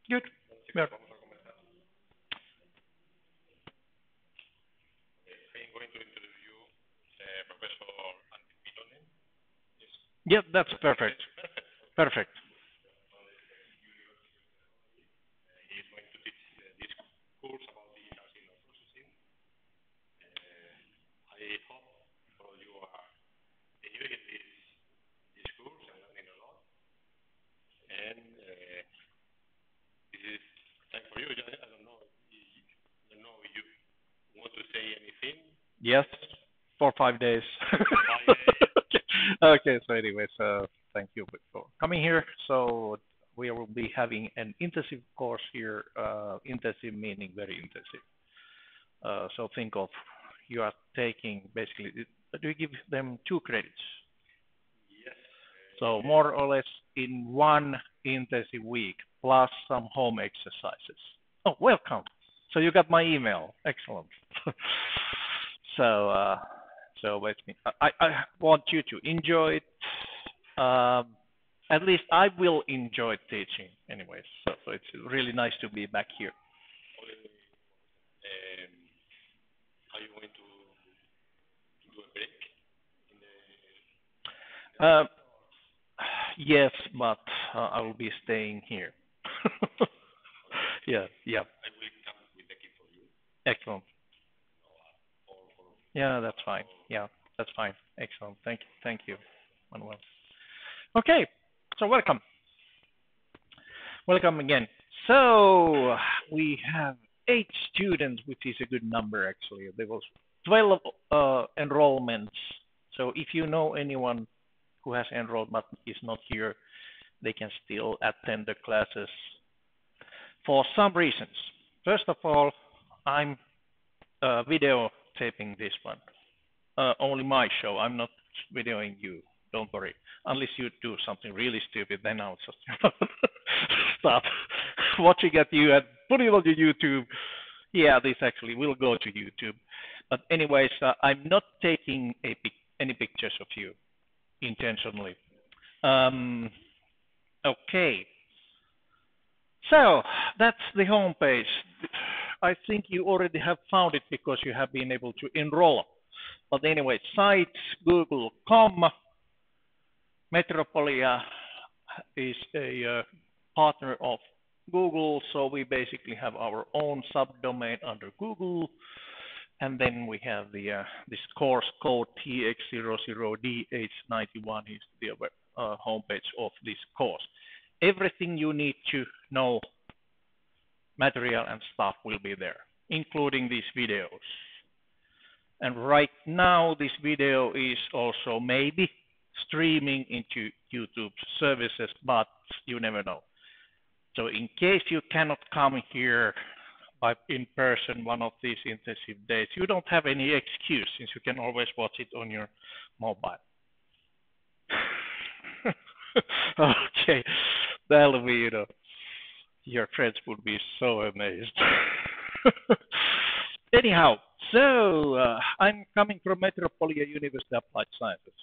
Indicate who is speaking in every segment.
Speaker 1: Good. Yeah.
Speaker 2: I'm going to introduce you Professor Antti Piironen. Yes.
Speaker 1: Yeah, that's
Speaker 2: Yes,
Speaker 1: perfect.
Speaker 2: perfect.
Speaker 1: Perfect.
Speaker 2: He is going to teach this course about digital signal processing. I hope all you are enjoying this course and learning a lot. And this is time for you. I don't know. I don't know if you want to say anything.
Speaker 1: Yes, for 5 days.
Speaker 2: For 5 days.
Speaker 1: Okay, so anyway, so thank you for coming here. So we will be having an intensive course here, intensive meaning very intensive. So think of you are taking basically, do you give them 2 credits?
Speaker 2: Yes.
Speaker 1: So more or less in one intensive week plus some home exercises. Oh, welcome. So you got my email. Excellent. so let me. I want you to enjoy it. At least I will enjoy teaching, anyways. So it's really nice to be back here.
Speaker 2: Um, are you going to do a break in the
Speaker 1: Uh, yes, but I will be staying here.
Speaker 2: okay?
Speaker 1: Yeah, yeah,
Speaker 2: I will come with the key for you.
Speaker 1: excellent.
Speaker 2: Or
Speaker 1: Yeah, that's fine. Yeah, that's fine. Excellent. Thank you, Manuel. Okay, so welcome again. So we have 8 students, which is a good number actually. There was 12 enrollments. So if you know anyone who has enrolled but is not here, they can still attend the classes for some reasons. First of all, I'm videotaping this one. Only my show. I'm not videoing you. Don't worry. Unless you do something really stupid, then I'll just stop watching at you and put it on your YouTube. Yeah, this actually will go to YouTube. But anyways, I'm not taking any pictures of you intentionally. Um, okay. So that's the homepage. I think you already have found it because you have been able to enroll. But anyway, sites, google.com, Metropolia is a partner of Google, so we basically have our own subdomain under Google, and then we have this course code TX00DH91 is the homepage of this course. Everything you need to know, material and stuff will be there, including these videos. And right now, this video is also maybe streaming into YouTube services, but you never know. So in case you cannot come here in person one of these intensive days, you don't have any excuse since you can always watch it on your mobile. Okay, that'll be, your friends would be so amazed. Anyhow, so I'm coming from Metropolia University Applied Sciences.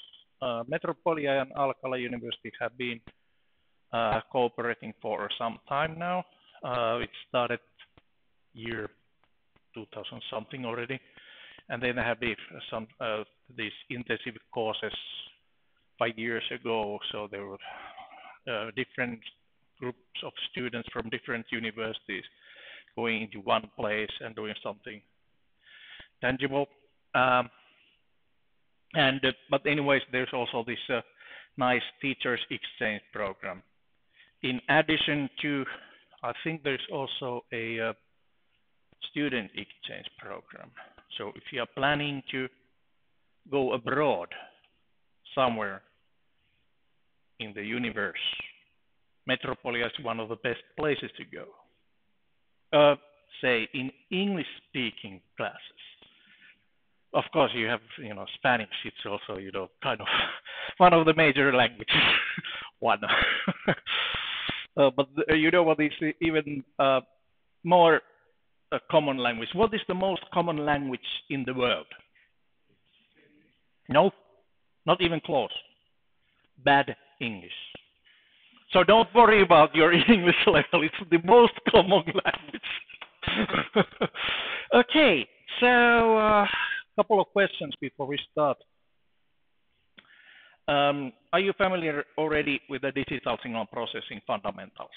Speaker 1: Metropolia and Alcala University have been cooperating for some time now. It started year 2000 something already, and then there have been some these intensive courses 5 years ago. So there were different groups of students from different universities going into one place and doing something tangible. Um, and but anyways, there's also this nice teachers exchange program. In addition to, I think there's also a student exchange program. So if you are planning to go abroad somewhere in the universe, Metropolia is one of the best places to go. Say in English-speaking classes. Of course, you have Spanish. It's also kind of one of the major languages. One, but what is even more a common language? What is the most common language in the world? No, not even close. Bad English. So don't worry about your English level. It's the most common language. Okay, so a couple of questions before we start. Are you familiar already with the digital signal processing fundamentals?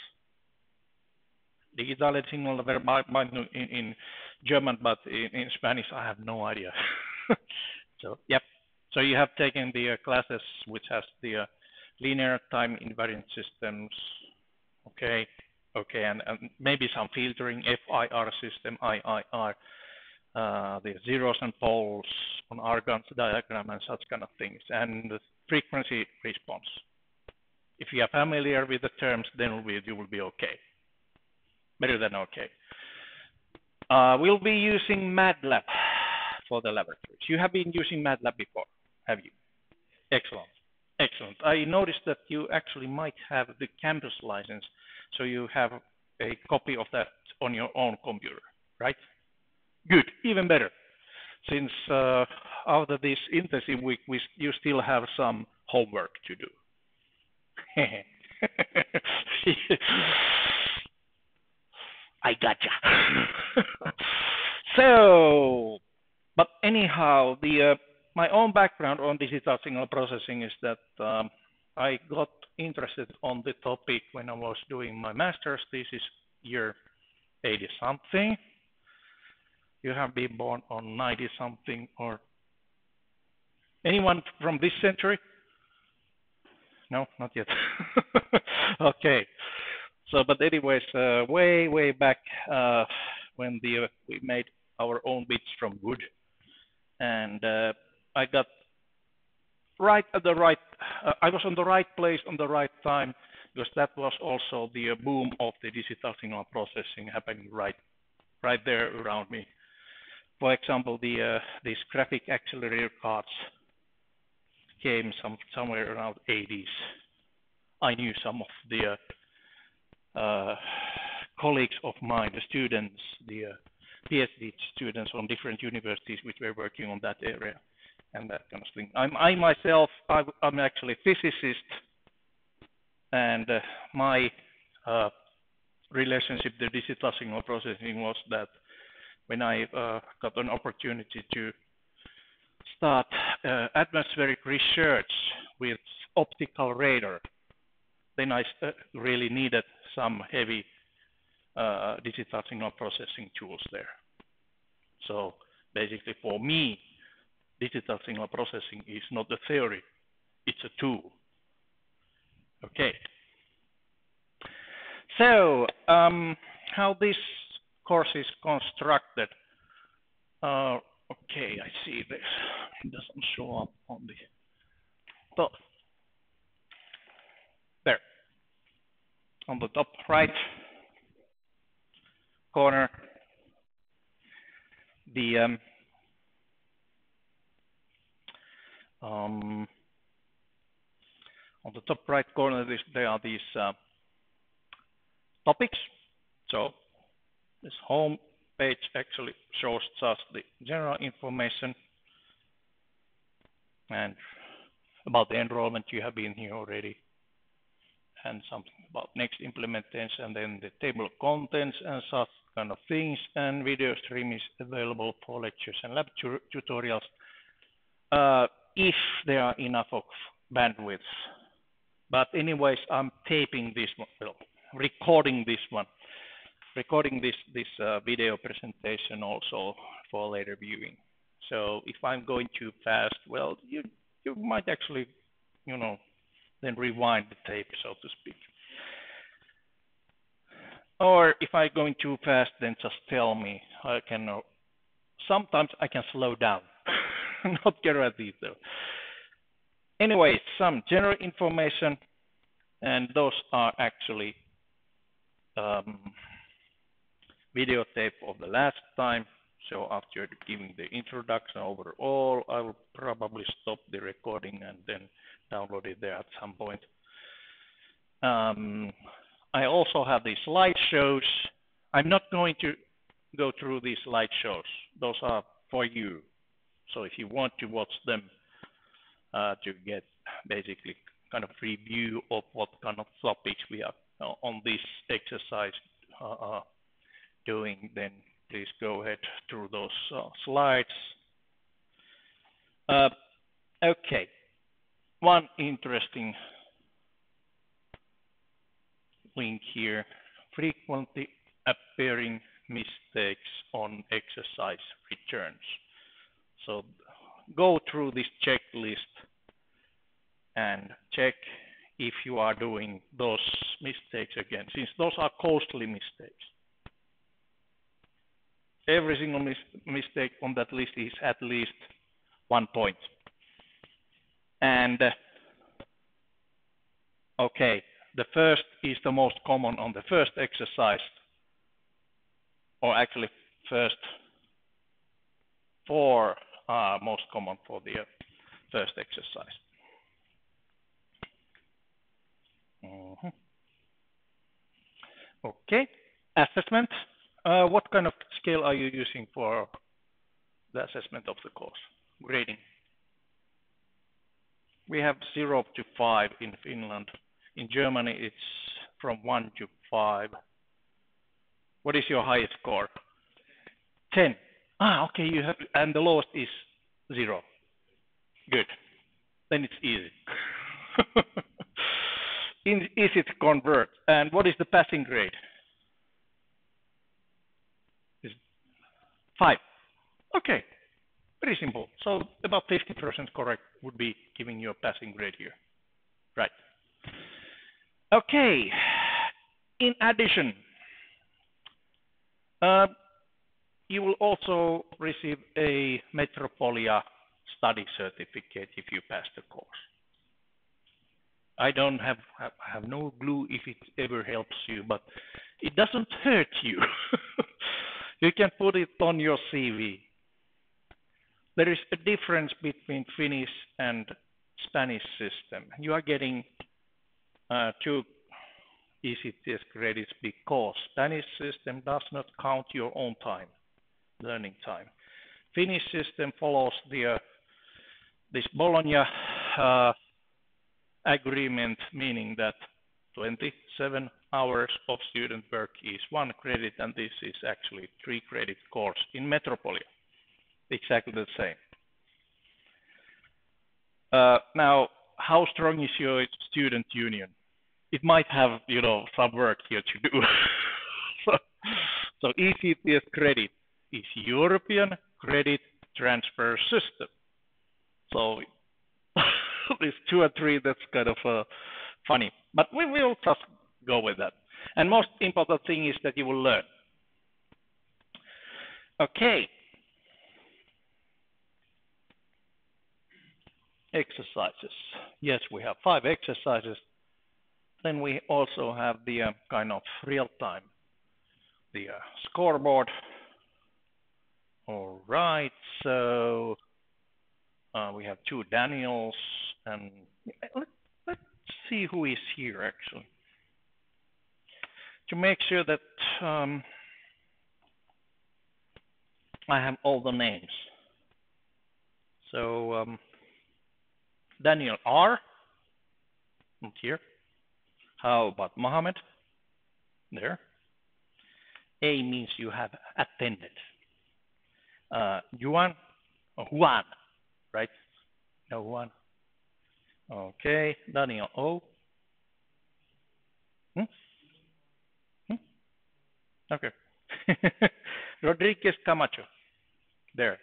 Speaker 1: Digitale Signalverarbeitung in German, but in Spanish I have no idea. So, yep. So you have taken the classes which has the linear time invariant systems, okay, and maybe some filtering, FIR system, IIR, the zeros and poles on Argand's diagram and such kind of things, and the frequency response. If you are familiar with the terms, then you will be okay. Better than okay. We'll be using MATLAB for the laboratories. You have been using MATLAB before, have you? Excellent. Excellent. I noticed that you actually might have the campus license, so you have a copy of that on your own computer, right? Good, even better. Since after this intensive week, you still have some homework to do. I gotcha. So, but anyhow, my own background on digital signal processing is that I got interested on the topic when I was doing my master's thesis year 80 something. You have been born on 90 something, or anyone from this century? No, not yet. Okay. So, but anyways, way back when we made our own bits from wood, and I got right at the right. I was on the right place on the right time, because that was also the boom of the digital signal processing happening right there around me. For example, these graphic accelerator cards came somewhere around 80s. I knew some of the colleagues of mine, the students, the PhD students from different universities which were working on that area and that kind of thing. I myself, I'm actually a physicist, and my relationship to digital signal processing was that when I got an opportunity to start atmospheric research with optical radar, then I really needed some heavy digital signal processing tools there. So basically for me, digital signal processing is not a theory, it's a tool. Okay. So how this course is constructed. Okay, I see this. It doesn't show up on the top. There. On the top right corner, the on the top right corner, there are these topics. So this home page actually shows just the general information and about the enrollment. You have been here already, and something about next implementation, and then the table of contents and such kind of things, and video stream is available for lectures and lab tutorials if there are enough of bandwidth. But anyways, I'm taping this one, well, recording this video presentation also for later viewing. So if I'm going too fast, well, you might actually, then rewind the tape, so to speak. Or if I'm going too fast, then just tell me. Sometimes I can slow down. Not guaranteed though. Anyway, some general information, and those are actually videotape of the last time. So after giving the introduction overall, I will probably stop the recording and then download it there at some point. I also have these slideshows. I'm not going to go through these slideshows. Those are for you. So if you want to watch them to get basically kind of review of what kind of topics we are on this exercise doing, then please go ahead through those slides. Okay, one interesting link here: frequently appearing mistakes on exercise returns. So go through this checklist and check if you are doing those mistakes again, since those are costly mistakes. Every single mistake on that list is at least 1 point. And okay, the first is the most common on the first exercise, or actually first 4 are most common for the first exercise. Okay, assessment. What kind of scale are you using for the assessment of the course? Grading. We have 0 to 5 in Finland. In Germany, it's from 1 to 5. What is your highest score? 10. Okay, you have, and the lowest is 0. Good. Then it's easy. Easy to convert. And what is the passing grade? 5. Okay, very simple. So about 50% correct would be giving you a passing grade here. Right. Okay, in addition, you will also receive a Metropolia study certificate if you pass the course. I don't have no clue if it ever helps you, but it doesn't hurt you. You can put it on your CV. There is a difference between Finnish and Spanish system. You are getting 2 ECTS credits because Spanish system does not count your own time, learning time. Finnish system follows the this Bologna agreement, meaning that 27 hours of student work is 1 credit, and this is actually 3 credit course in Metropolia. Exactly the same. Now, how strong is your student union? It might have, some work here to do. So ECTS credit is European Credit Transfer System. So these 2 and 3, that's kind of funny, but we will just go with that. And most important thing is that you will learn. Okay. Exercises. Yes, we have 5 exercises. Then we also have the kind of real-time, the scoreboard. All right, so we have 2 Daniels, and let's see who is here actually, to make sure that I have all the names. So Daniel R, not here. How about Mohammed? There. A means you have attended. Juan, right? No, Juan. Okay, Daniel O. Okay. Rodriguez Camacho. There.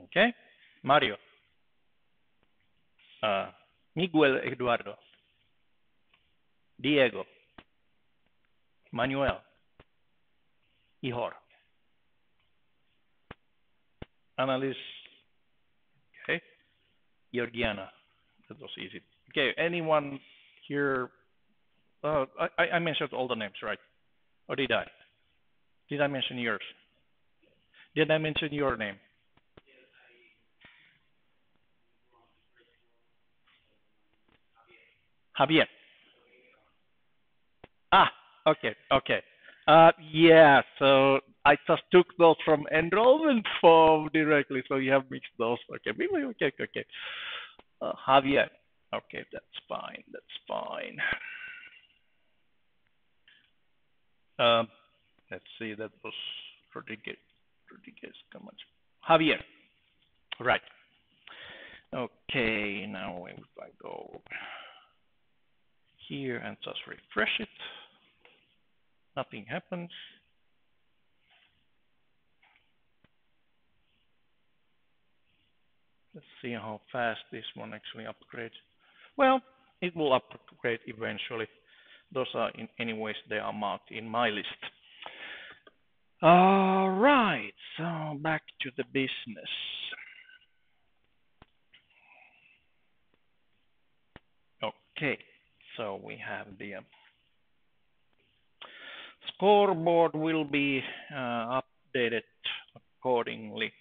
Speaker 1: Okay. Mario. Miguel Eduardo. Diego. Manuel. Ihor. Annalise. Okay. Georgiana. That was easy. Okay. Anyone here? I mentioned all the names, right? Or did I? Did I mention yours? Did I mention your name? Javier. Okay. Yeah, so I just took those from enrollment form directly, so you have mixed those. Okay. Javier. Okay, that's fine. That's fine. Let's see. That was Rodriguez. Rodriguez, come on. Javier. Right. Okay. Now if I go here and just refresh it, nothing happens. Let's see how fast this one actually upgrades. Well, it will upgrade eventually. Those are, in anyways, they are marked in my list. All right, so back to the business. Okay, so we have the scoreboard will be updated accordingly.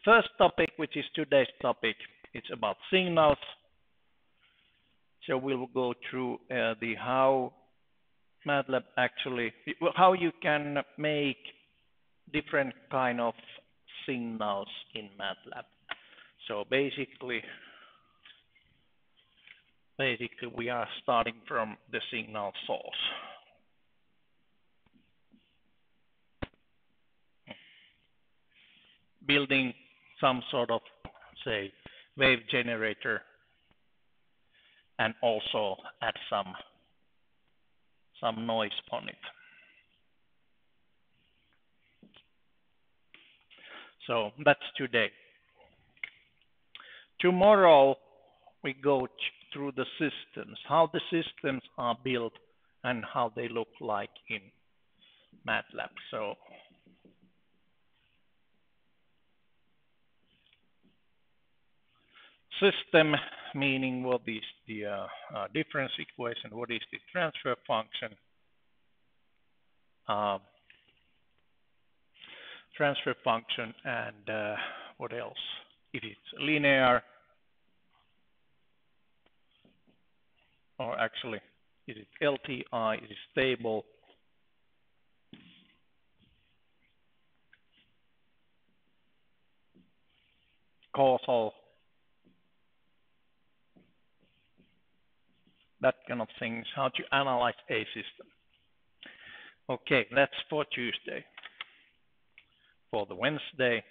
Speaker 1: First topic, which is today's topic, it's about signals. So we'll go through the how MATLAB actually, how you can make different kind of signals in MATLAB. So basically we are starting from the signal source. Building some sort of, say, wave generator, and also add some noise on it. So that's today. Tomorrow we go through the systems, how the systems are built and how they look like in MATLAB. So system meaning what is the difference equation, what is the transfer function, and what else? If it's linear, or actually, is it LTI, is it stable? Causal, that kind of things, how to analyze a system. Okay, that's for Tuesday. For the Wednesday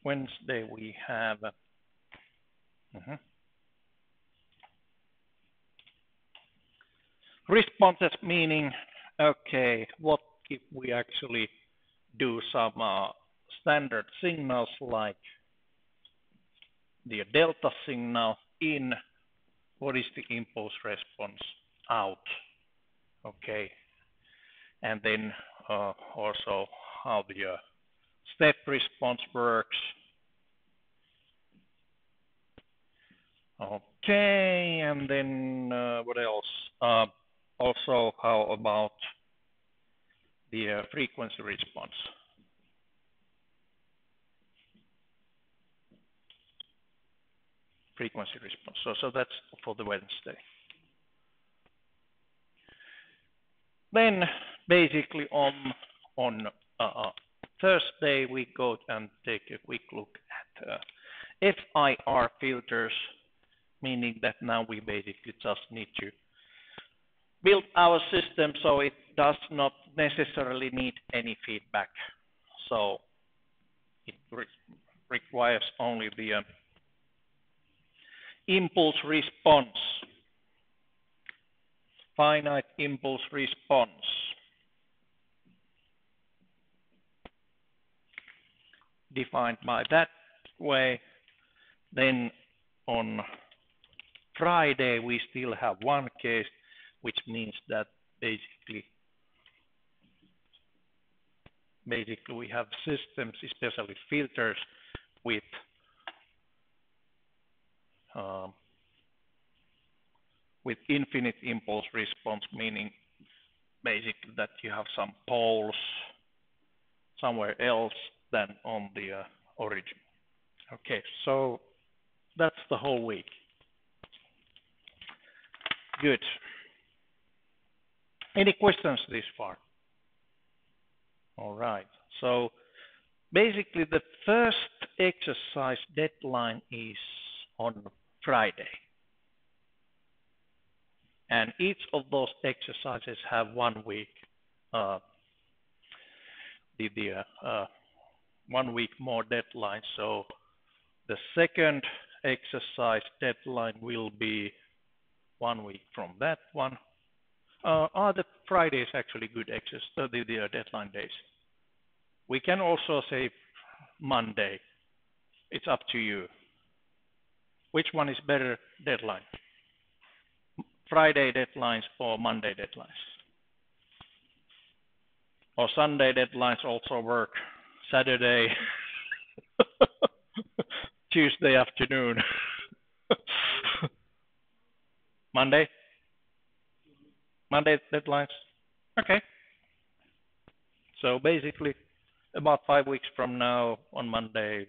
Speaker 1: we have responses, meaning, okay, what if we actually do some standard signals like the delta signal in, what is the impulse response out, okay, and then also how the step response works. Okay, and then what else? Also, how about the frequency response? Frequency response. So that's for the Wednesday. Then basically on Thursday we go and take a quick look at FIR filters, meaning that now we basically just need to build our system so it does not necessarily need any feedback. So it requires only the impulse response, finite impulse response. Defined by that way. Then on Friday we still have one case, which means that basically we have systems, especially filters, with infinite impulse response, meaning basically that you have some poles somewhere else than on the origin. Okay, so that's the whole week. Good. Any questions this far? All right. So basically the first exercise deadline is on Friday. And each of those exercises have 1 week, uh, the 1 week more deadline. So the second exercise deadline will be 1 week from that one. Are the Fridays actually good the deadline days? We can also say Monday. It's up to you. Which one is better deadline? Friday deadlines or Monday deadlines? Or Sunday deadlines also work? Saturday, Tuesday afternoon. Monday deadlines? Okay. So basically, about 5 weeks from now, on Monday,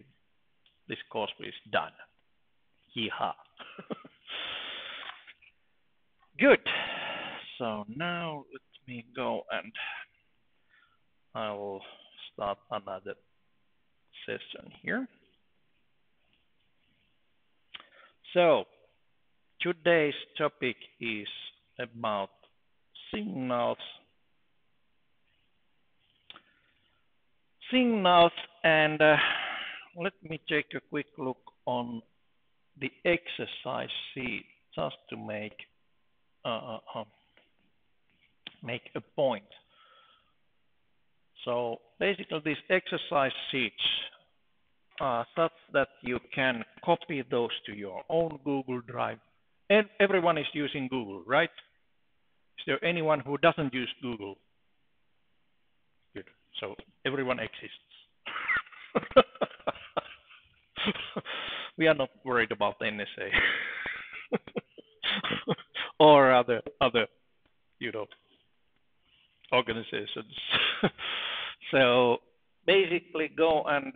Speaker 1: this course is done. Yeehaw. Good. So now let me go and I will start another session here. So today's topic is about signals. And let me take a quick look on the exercise sheet just to make a point. So basically these exercise sheets are such that you can copy those to your own Google Drive. And everyone is using Google, right? Is there anyone who doesn't use Google? Good. So everyone exists. We are not worried about the NSA or other organizations. So basically go and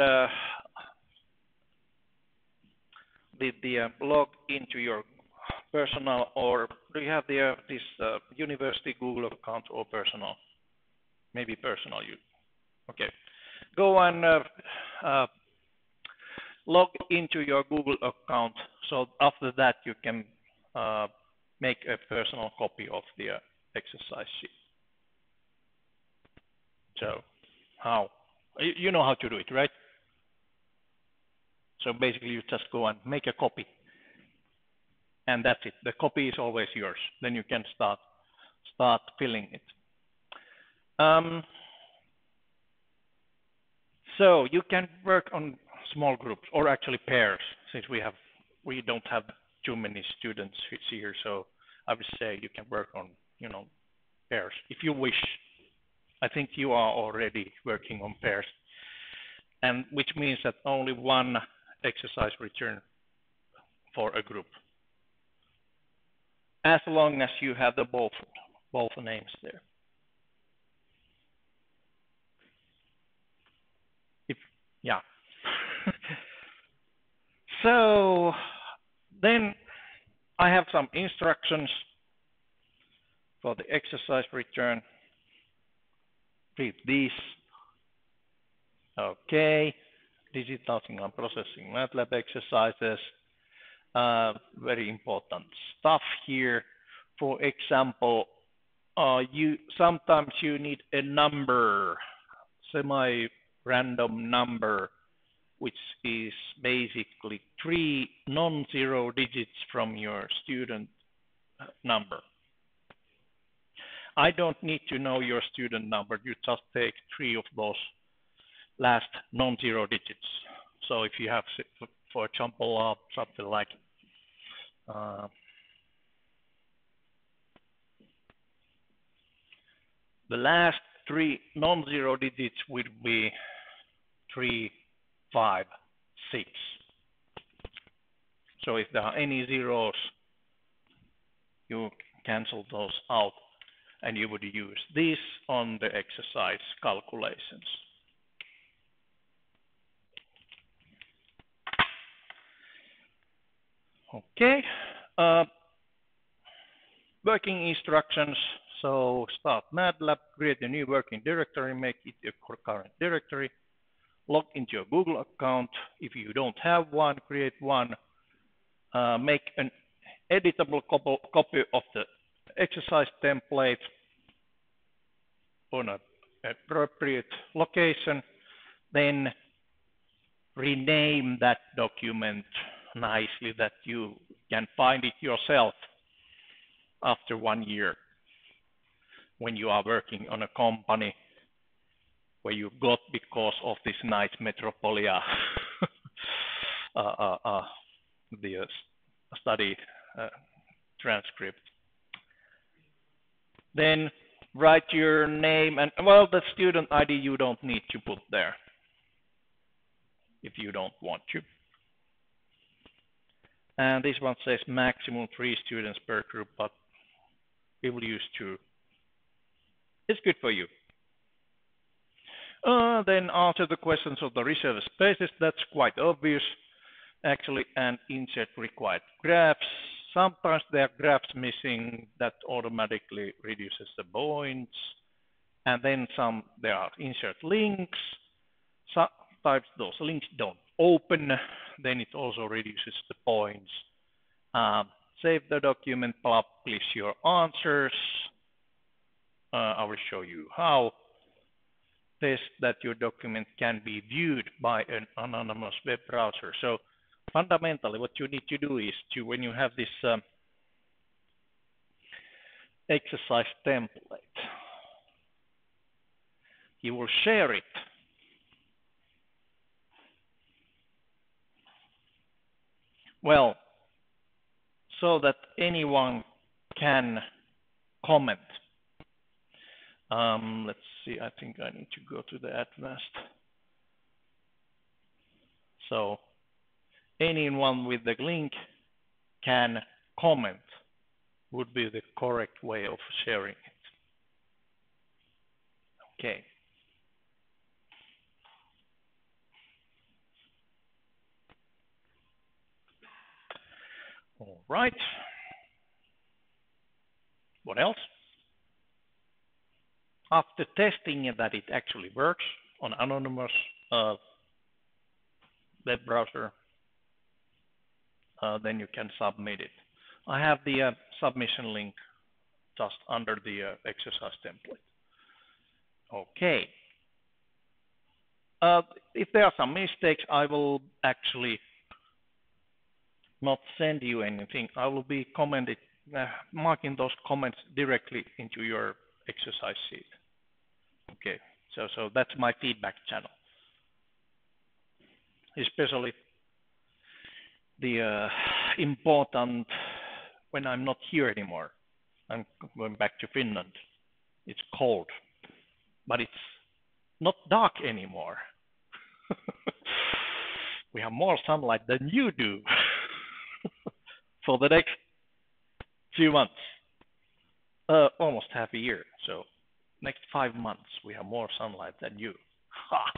Speaker 1: log into your personal, or do you have this university Google account or personal? Maybe personal. Okay. Go and log into your Google account. So after that, you can make a personal copy of the exercise sheet. So how? You know how to do it, right? So basically, you just go and make a copy. And that's it. The copy is always yours. Then you can start filling it. So you can work on small groups or actually pairs, since we don't have too many students here. So I would say you can work on pairs if you wish. I think you are already working on pairs, and which means that only one exercise return for a group, as long as you have the both names there. Yeah. So then I have some instructions for the exercise return. Read these. Okay. Digital signal processing MATLAB exercises. Very important stuff here. For example, sometimes you need a number, semi-random number, which is basically 3 non-zero digits from your student number. I don't need to know your student number. You just take 3 of those last non-zero digits. So if you have, for example, something like the last 3 non-zero digits would be 3, 5, 6. So if there are any zeros, you cancel those out, and you would use this on the exercise calculations. Okay. Working instructions. So start MATLAB, create a new working directory, make it your current directory. Log into your Google account. If you don't have one, create one. make an editable copy of the exercise template on an appropriate location, then rename that document nicely that you can find it yourself after 1 year when you are working on a company where you got because of this nice Metropolia the study transcript. Then write your name and, well, the student ID you don't need to put there if you don't want to. And this one says maximum 3 students per group, but we will use 2. It's good for you. Then answer the questions of the reserved spaces. That's quite obvious, actually, and insert required graphs. Sometimes there are graphs missing that automatically reduces the points. And then there are insert links. Sometimes those links don't open, then it also reduces the points. Save the document, publish your answers. I will show you how. Test that your document can be viewed by an anonymous web browser. So fundamentally, what you need to do is when you have this exercise template, you will share it. Well, so that anyone can comment. Let's see, I think I need to go to the advanced. So anyone with the link can comment would be the correct way of sharing it. Okay. All right. What else? After testing that it actually works on anonymous web browser, then you can submit it. I have the submission link just under the exercise template. Okay. If there are some mistakes, I will actually not send you anything. I will be marking those comments directly into your exercise sheet. Okay, so that's my feedback channel. Especially the important when I'm not here anymore. I'm going back to Finland. It's cold, but it's not dark anymore. We have more sunlight than you do for the next few months, almost half a year. So next 5 months, we have more sunlight than you. Ha!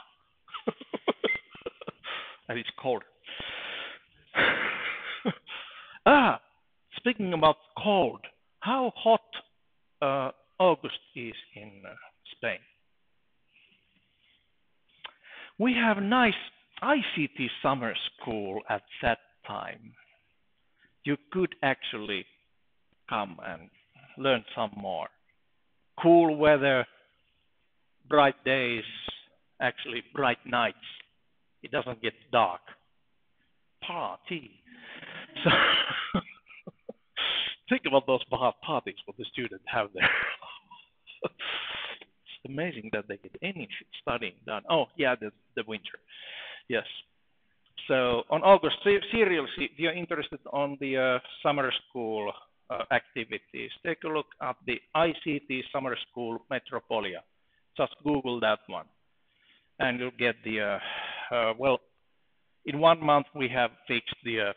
Speaker 1: And it's cold. Speaking about cold, how hot August is in Spain? We have nice ICT summer school at that time. You could actually come and learn some more. Cool weather, bright days, actually bright nights. It doesn't get dark. Party. So think about those parties what the students have there. It's amazing that they get any studying done. Oh, yeah, the winter. Yes. So on August, seriously, if you're interested on the summer school activities, take a look at the ICT Summer School Metropolia. Just Google that one, and you'll get the well. In 1 month, we have fixed the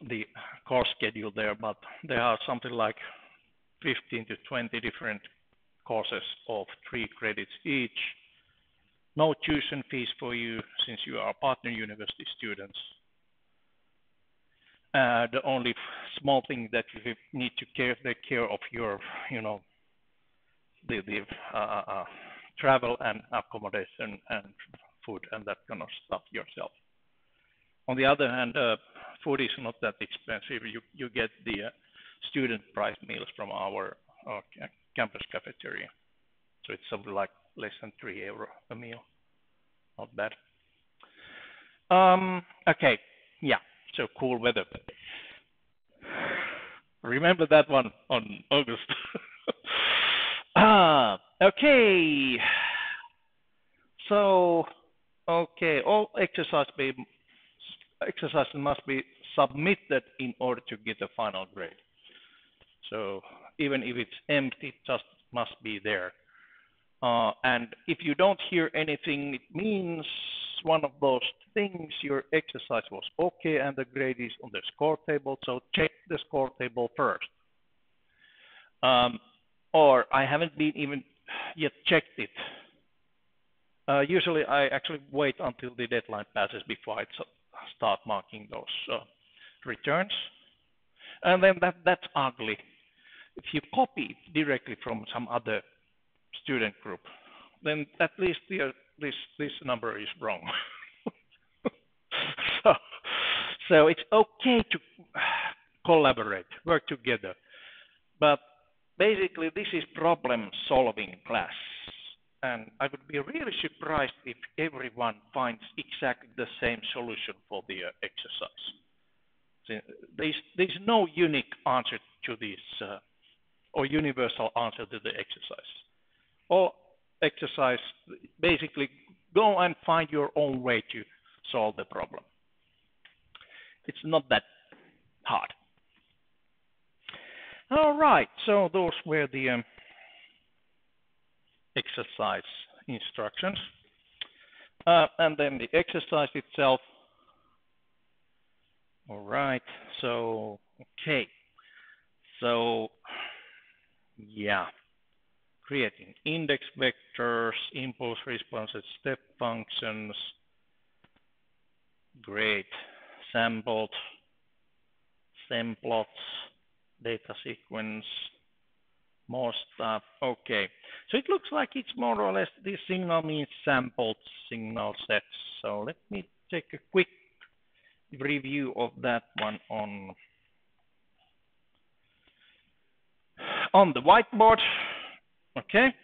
Speaker 1: the course schedule there, but there are something like 15 to 20 different courses of 3 credits each. No tuition fees for you since you are partner university students. The only small thing that you need to take care of your, the travel and accommodation and food and that kind of stuff yourself. On the other hand, food is not that expensive. You get the student price meals from our campus cafeteria. So it's something like less than €3 a meal. Not bad. Okay, yeah, so cool weather. Remember that one on August. Okay. So, okay, all exercises must be submitted in order to get a final grade. So even if it's empty, it just must be there. And if you don't hear anything, it means one of those things, your exercise was okay and the grade is on the score table, so check the score table first. Or I haven't been even yet checked it. Usually I actually wait until the deadline passes before I start marking those returns. And then that's ugly. If you copy directly from some other student group, then at least this number is wrong. So it's okay to collaborate, work together. But basically this is problem solving class. And I would be really surprised if everyone finds exactly the same solution for the exercise. There's no unique answer to this or universal answer to the exercise. All exercise, basically go and find your own way to solve the problem. It's not that hard. All right, so those were the exercise instructions. And then the exercise itself. All right, so, okay. So, yeah. Creating index vectors, impulse responses, step functions. Great. Sampled, plots, data sequence, more stuff. Okay. So it looks like it's more or less this signal means sampled signal sets. So let me take a quick review of that one on the whiteboard. Okay.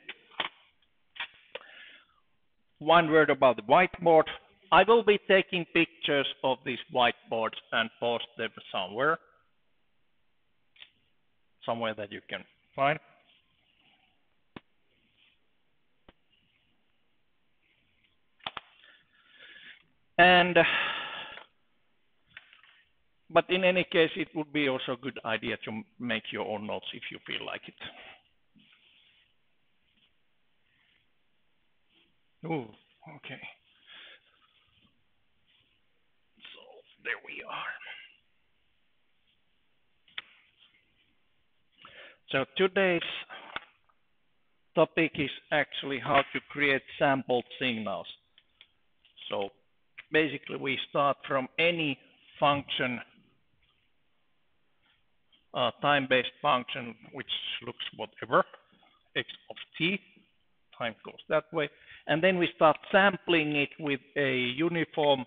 Speaker 1: One word about the whiteboard. I will be taking pictures of these whiteboards and post them somewhere that you can find. And but in any case, it would be also a good idea to make your own notes if you feel like it. Oh, okay. So there we are. So today's topic is actually how to create sampled signals. So basically we start from any function, time-based function, which looks whatever, x of t, time goes that way. And then we start sampling it with a uniform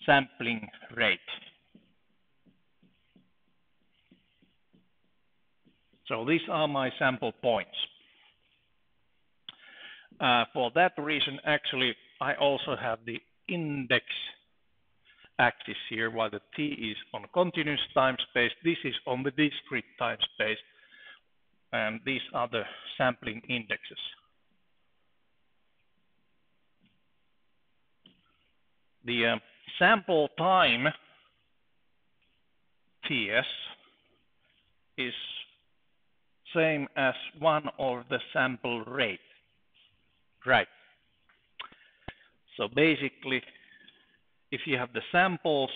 Speaker 1: sampling rate. So these are my sample points. For that reason, actually, I also have the index axis here, while the t is on continuous time space. This is on the discrete time space, and these are the sampling indexes. The sample time, ts, is same as 1 over the sample rate, right? So basically, if you have the samples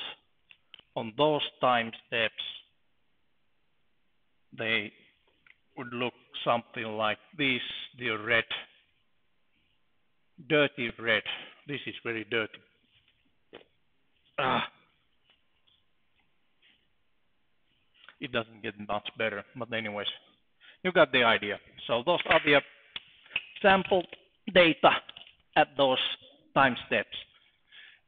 Speaker 1: on those time steps, they would look something like this, the red, dirty red. This is very dirty. It doesn't get much better, but anyways, you got the idea. So those are the sample data at those time steps.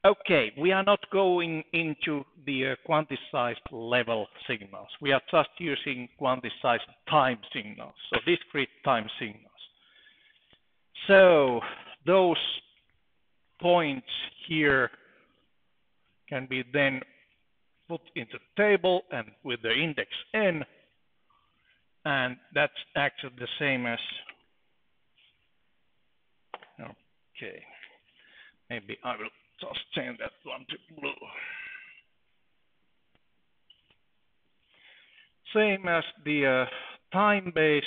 Speaker 1: Okay, we are not going into the quantized level signals. We are just using quantized time signals, so discrete time signals. So those points here can be then put into the table and with the index n, and that's actually the same as, okay, maybe I will just change that one to blue. Same as the time-based,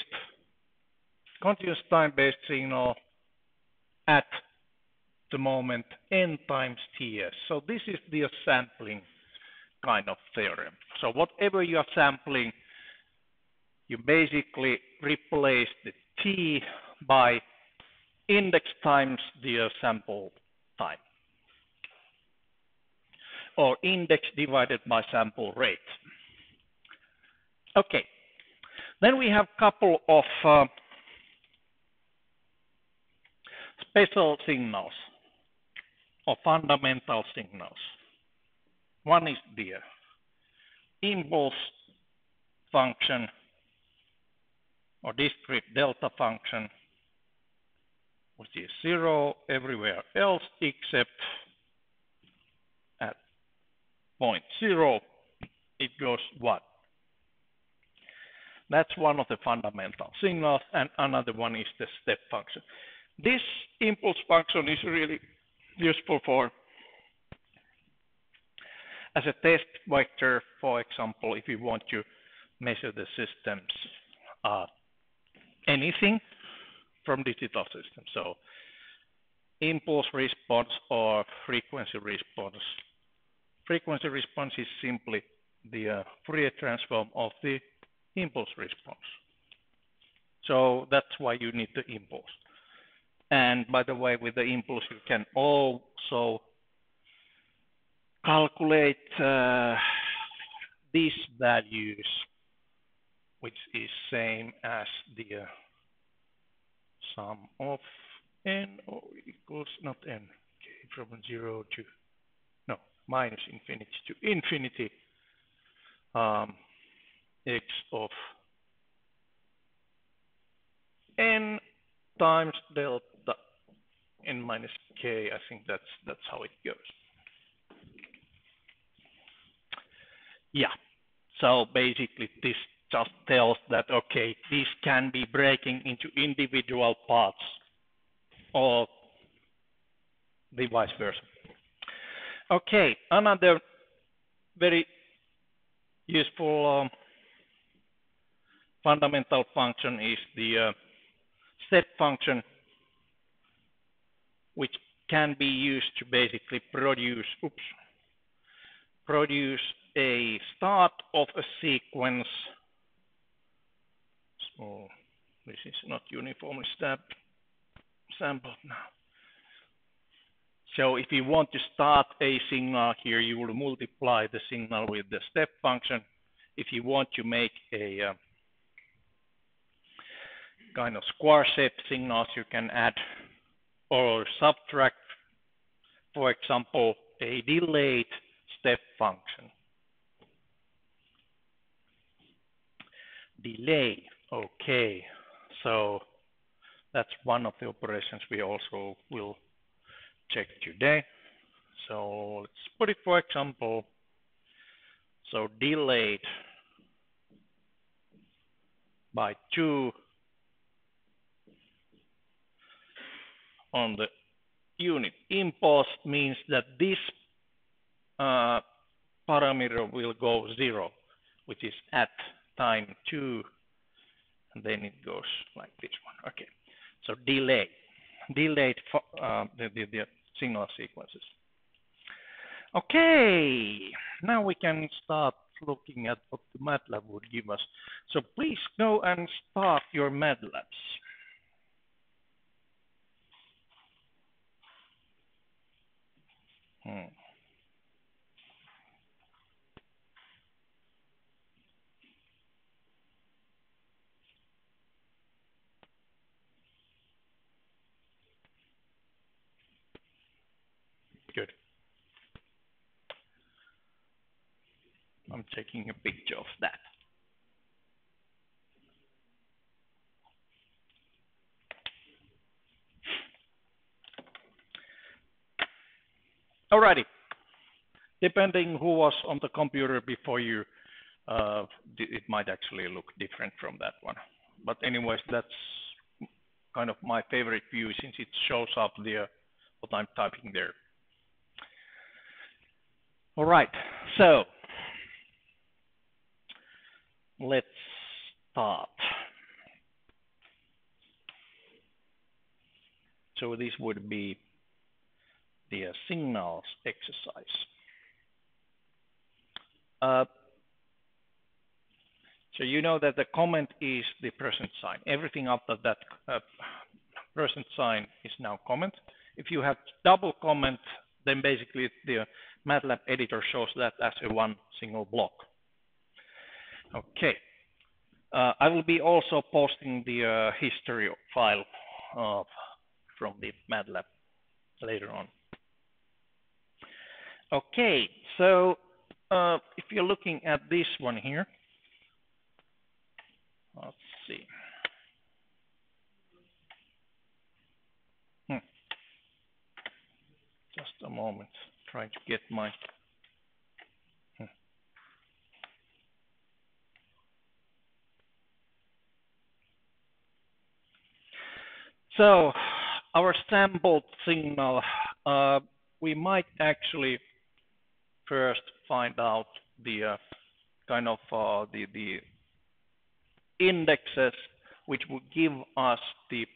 Speaker 1: continuous time-based signal at the moment n times ts. So this is the sampling kind of theorem. So whatever you are sampling, you basically replace the t by index times the sample time, or index divided by sample rate. Okay, then we have a couple of special signals or fundamental signals. One is the impulse function or discrete delta function, which is 0 everywhere else except at point 0, it goes 1. That's one of the fundamental signals, and another one is the step function. This impulse function is really useful for as a test vector, for example, if you want to measure the system's anything from digital systems. So impulse response or frequency response. Frequency response is simply the Fourier transform of the impulse response. So that's why you need the impulse. And by the way, with the impulse, you can also calculate these values, which is same as the sum of n or equals not n, okay, from 0 to no minus infinity to infinity x of n times delta n minus k. I think that's how it goes. Yeah. So basically, this just tells that okay, this can be breaking into individual parts, or the vice versa. Okay, another very useful fundamental function is the step function, which can be used to basically produce a start of a sequence. So this is not uniformly sampled now. So if you want to start a signal here, you will multiply the signal with the step function. If you want to make a kind of square shape signals, you can add or subtract, for example, a delayed step function. Delay, okay. So that's one of the operations we also will check today. So let's put it, for example, so delayed by 2 on the unit impulse means that this parameter will go 0, which is at time 2, and then it goes like this one. Okay, so delayed the signal sequences. Okay, now we can start looking at what the MATLAB would give us. So please go and start your MATLABs. Good. I'm taking a picture of that. Alrighty. Depending who was on the computer before you, it might actually look different from that one. But anyways, that's kind of my favorite view since it shows up the what I'm typing there. All right, so let's start. So this would be the signals exercise. So you know that the comment is the percent sign. Everything after that percent sign is now comment. If you have double comment, then basically the MATLAB editor shows that as a one single block. Okay. I will be also posting the history file from the MATLAB later on. Okay, so if you're looking at this one here, let's see. Just a moment, trying to get my. So our sampled signal, we might actually first find out the kind of the indexes which would give us the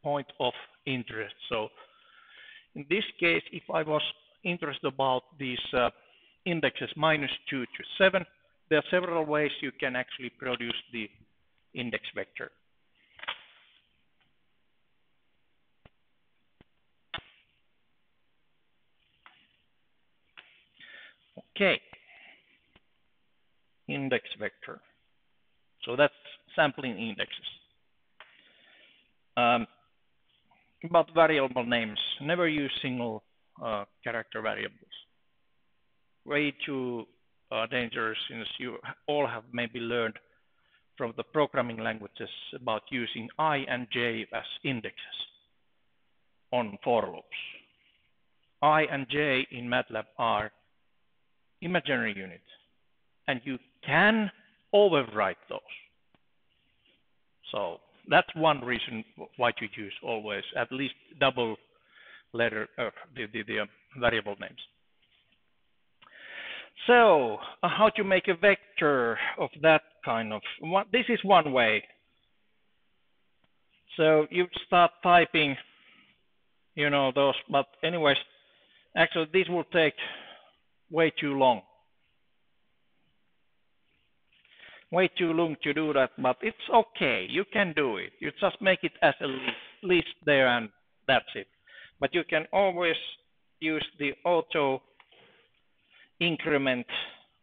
Speaker 1: point of interest. So in this case, if I was interested about these indexes -2 to 7, there are several ways you can actually produce the index vector. Okay, index vector. So that's sampling indexes. About variable names, never use single character variables. Way too dangerous, since you all have maybe learned from the programming languages about using I and j as indexes on for loops. I and j in MATLAB are imaginary units, and you can overwrite those. So that's one reason why you use always at least double letter the variable names. So how to make a vector of that kind of, this is one way. So you start typing, you know, those, but anyways, actually this will take way too long. Way too long to do that, but it's okay. You can do it. You just make it as a list there and that's it. But you can always use the auto increment,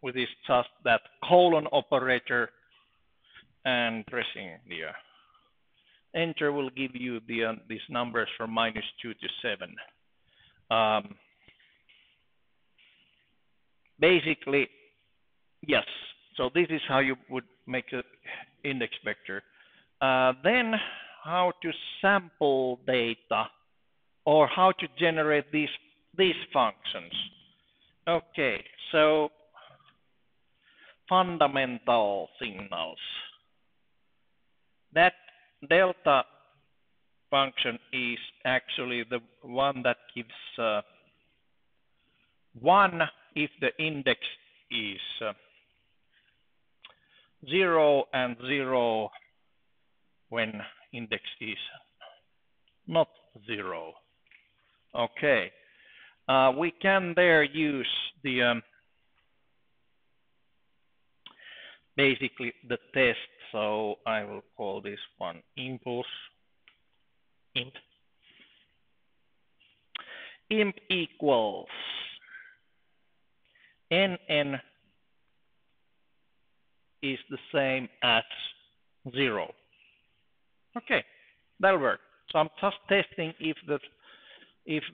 Speaker 1: which is just that colon operator, and pressing the enter will give you the these numbers from -2 to 7. Basically, yes. So this is how you would make an index vector. Then how to sample data, or how to generate these functions. Okay, so fundamental signals. That delta function is actually the one that gives 1 if the index is 0 and 0 when index is not 0. Okay, we can there use the basically the test. So I will call this one impulse imp. Imp equals nn is the same as 0. Okay, that'll work. So I'm just testing if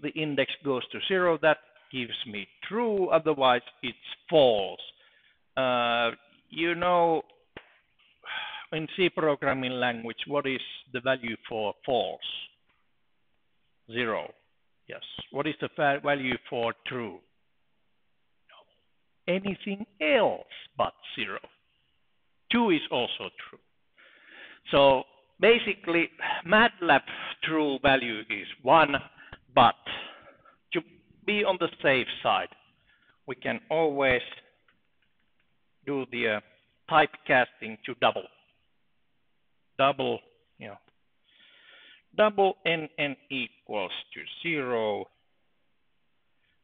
Speaker 1: the index goes to 0, that gives me true, otherwise it's false. You know, in C programming language, what is the value for false? 0. Yes. What is the value for true? Anything else but 0. 2 is also true. So basically, MATLAB true value is 1, but to be on the safe side, we can always do the typecasting to double. Double, you know, double n equals to 0,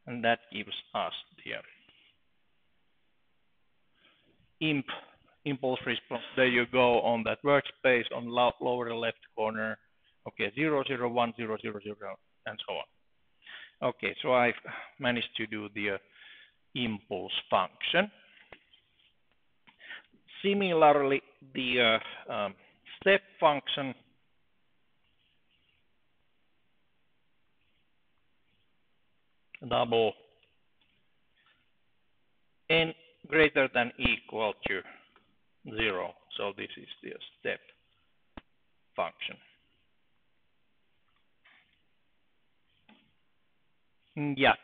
Speaker 1: and that gives us the impulse response. There you go on that workspace on lower left corner. Okay, 0, 0, 1, 0, 0, 0, and so on. Okay, so I've managed to do the impulse function. Similarly, the step function double n greater than equal to 0. So this is the step function. Yeah,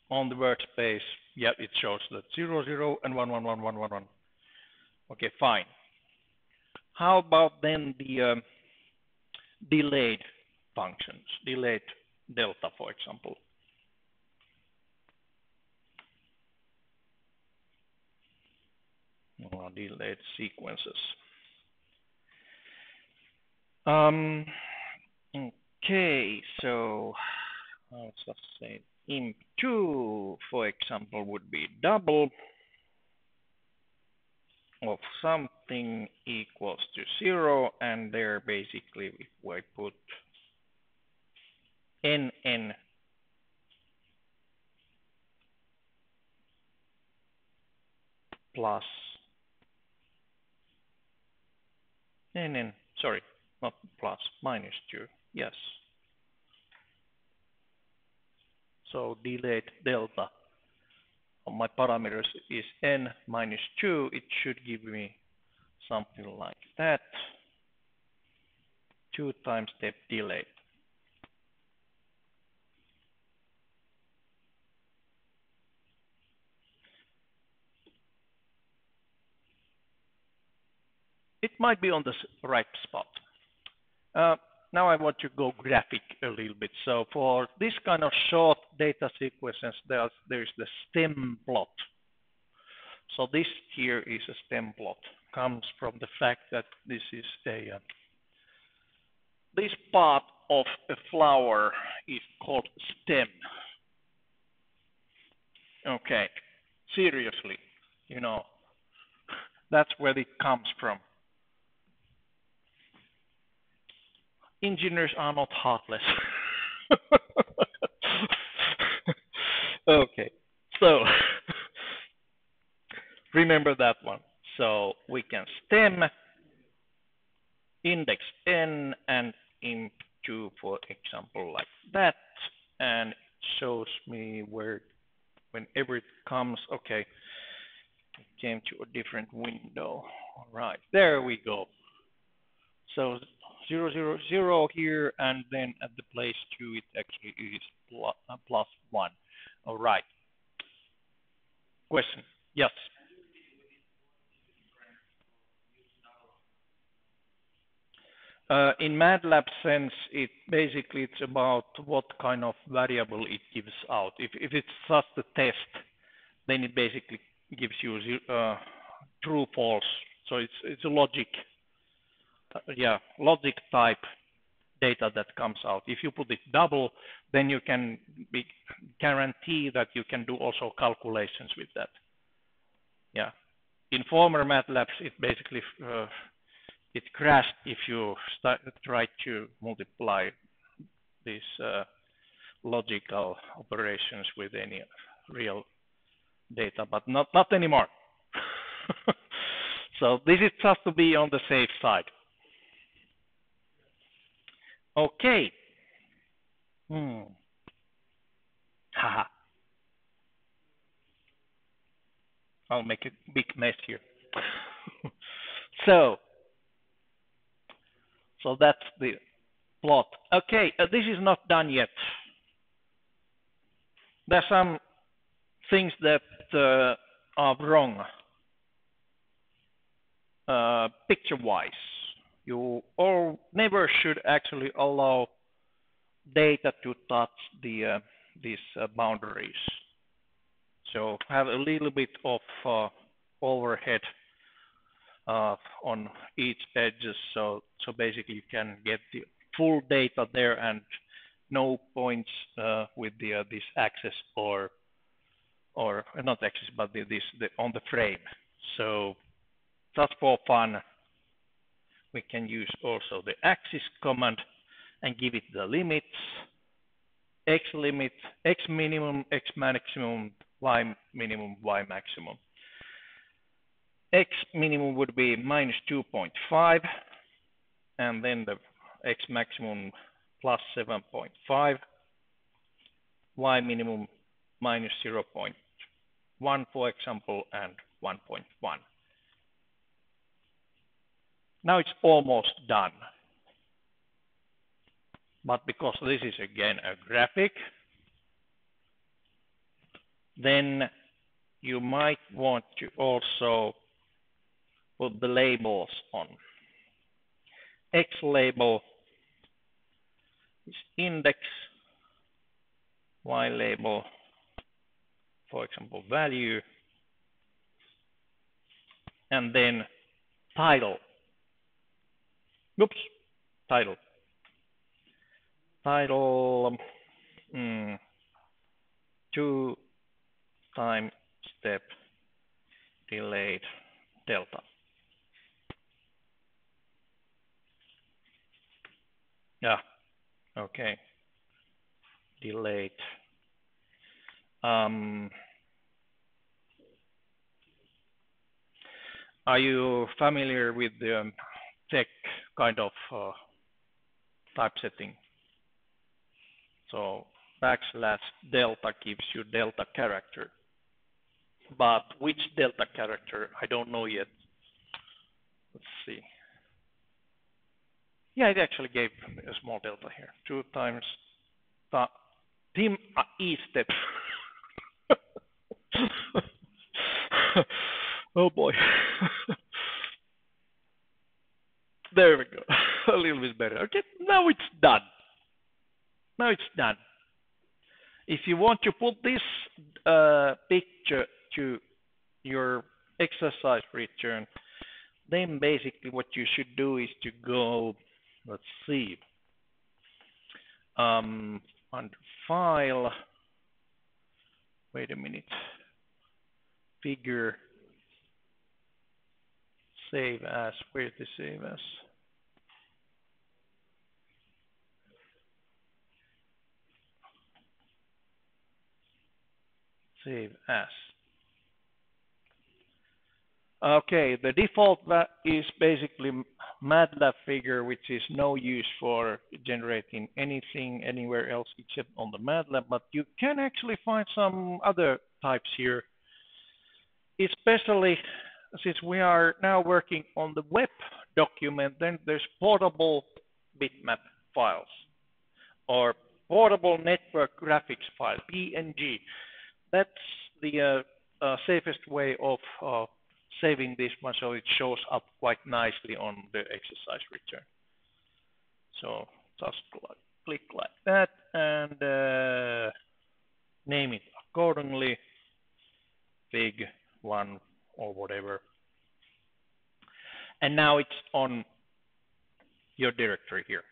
Speaker 1: on the workspace, yeah, it shows that 0, 0, and 1, 1, 1, 1, 1, 1. Okay, fine. How about then the delayed functions, delayed delta, for example? Delayed sequences. Okay, so let's just say imp2, for example, would be double of something equals to 0, and there basically if we put nn plus nn, sorry, not plus, minus 2, yes. So delayed delta of my parameters is n minus 2. It should give me something like that. 2 times step delay. It might be on the right spot. Now I want to go graphic a little bit. So for this kind of short data sequences, there's the stem plot. So this here is a stem plot. Comes from the fact that this is this part of a flower is called stem. Okay, seriously, you know, that's where it comes from. Engineers are not heartless. Okay, so remember that one. So we can stem index n and imp2, for example, like that, and it shows me where whenever it comes. Okay, it came to a different window. All right, there we go. So 0, 0, 0 here, and then at the place 2, it actually is plus 1. All right. Question? Yes. In MATLAB sense, it basically it's about what kind of variable it gives out. If it's just a test, then it basically gives you true, false. So it's a logic, logic type data that comes out. If you put it double, then you can guarantee that you can do also calculations with that. Yeah. In former MATLABs, it basically it crashed if you try to multiply these logical operations with any real data, but not anymore. So this is just to be on the safe side. Okay. Haha. I'll make a big mess here. so, so that's the plot. Okay, this is not done yet. There's some things that are wrong picture-wise. You all never should actually allow data to touch these boundaries. So have a little bit of overhead on each edges, so basically you can get the full data there and no points with this axis or not axis but on the frame. So just for fun, we can use also the axis command and give it the limits: x limit, x minimum, x maximum, y minimum, y maximum. X minimum would be minus 2.5, and then the x maximum plus 7.5, y minimum minus 0.1, for example, and 1.1. Now it's almost done. But because this is again a graphic, then you might want to also put the labels on. X label is index, Y label, for example, value, and then title. Oops, title. Title 2 time step delayed delta. Yeah, okay. Delayed. Are you familiar with the tech kind of typesetting? So backslash delta gives you delta character. But which delta character? I don't know yet. Let's see. Yeah, it actually gave a small delta here. 2 times Tim E step. Oh boy. There we go. A little bit better. Okay, now it's done. Now it's done. If you want to put this picture to your exercise return, then basically what you should do is to go, let's see, under File, wait a minute, Figure, Save As, where's the Save As? Save As. Okay, the default is basically MATLAB figure, which is no use for generating anything anywhere else except on the MATLAB, but you can actually find some other types here, especially since we are now working on the web document. Then there's portable bitmap files or portable network graphics file, PNG. That's the safest way of saving this one, so it shows up quite nicely on the exercise return. So just click like that and name it accordingly, big one or whatever. And now it's on your directory here.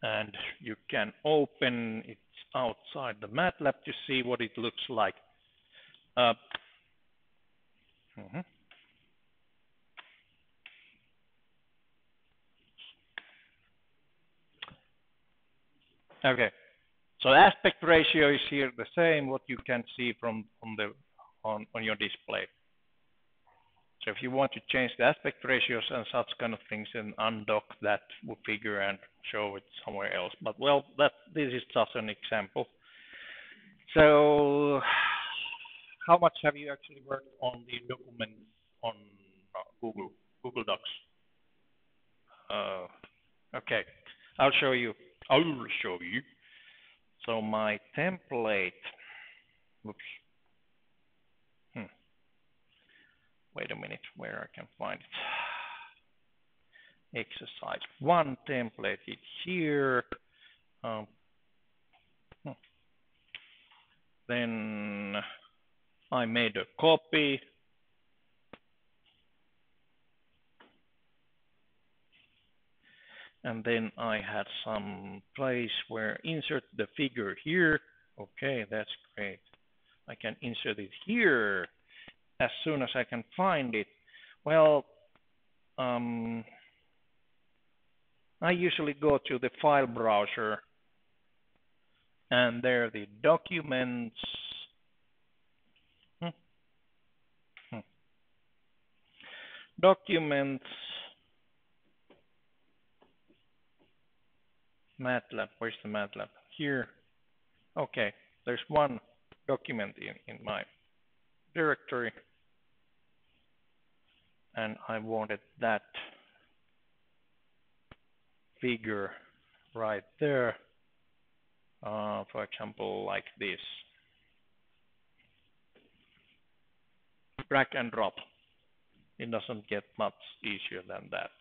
Speaker 1: And you can open it outside the MATLAB to see what it looks like. Okay, so aspect ratio is here the same what you can see from on your display. So if you want to change the aspect ratios and such kind of things, then undock that figure and show it somewhere else. But well, this is just an example. So how much have you actually worked on the documents on Google Docs? Uh, okay, I'll show you. I'll show you. So my template. Oops. Wait a minute, where I can find it. Exercise 1 template is here. Then I made a copy. And then I had some place where insert the figure here. Okay, that's great. I can insert it here as soon as I can find it. Well, I usually go to the file browser, and there are the documents. Documents. MATLAB. Where's the MATLAB? Here. Okay, there's one document in my directory, and I wanted that figure right there. For example, like this. Drag and drop. It doesn't get much easier than that.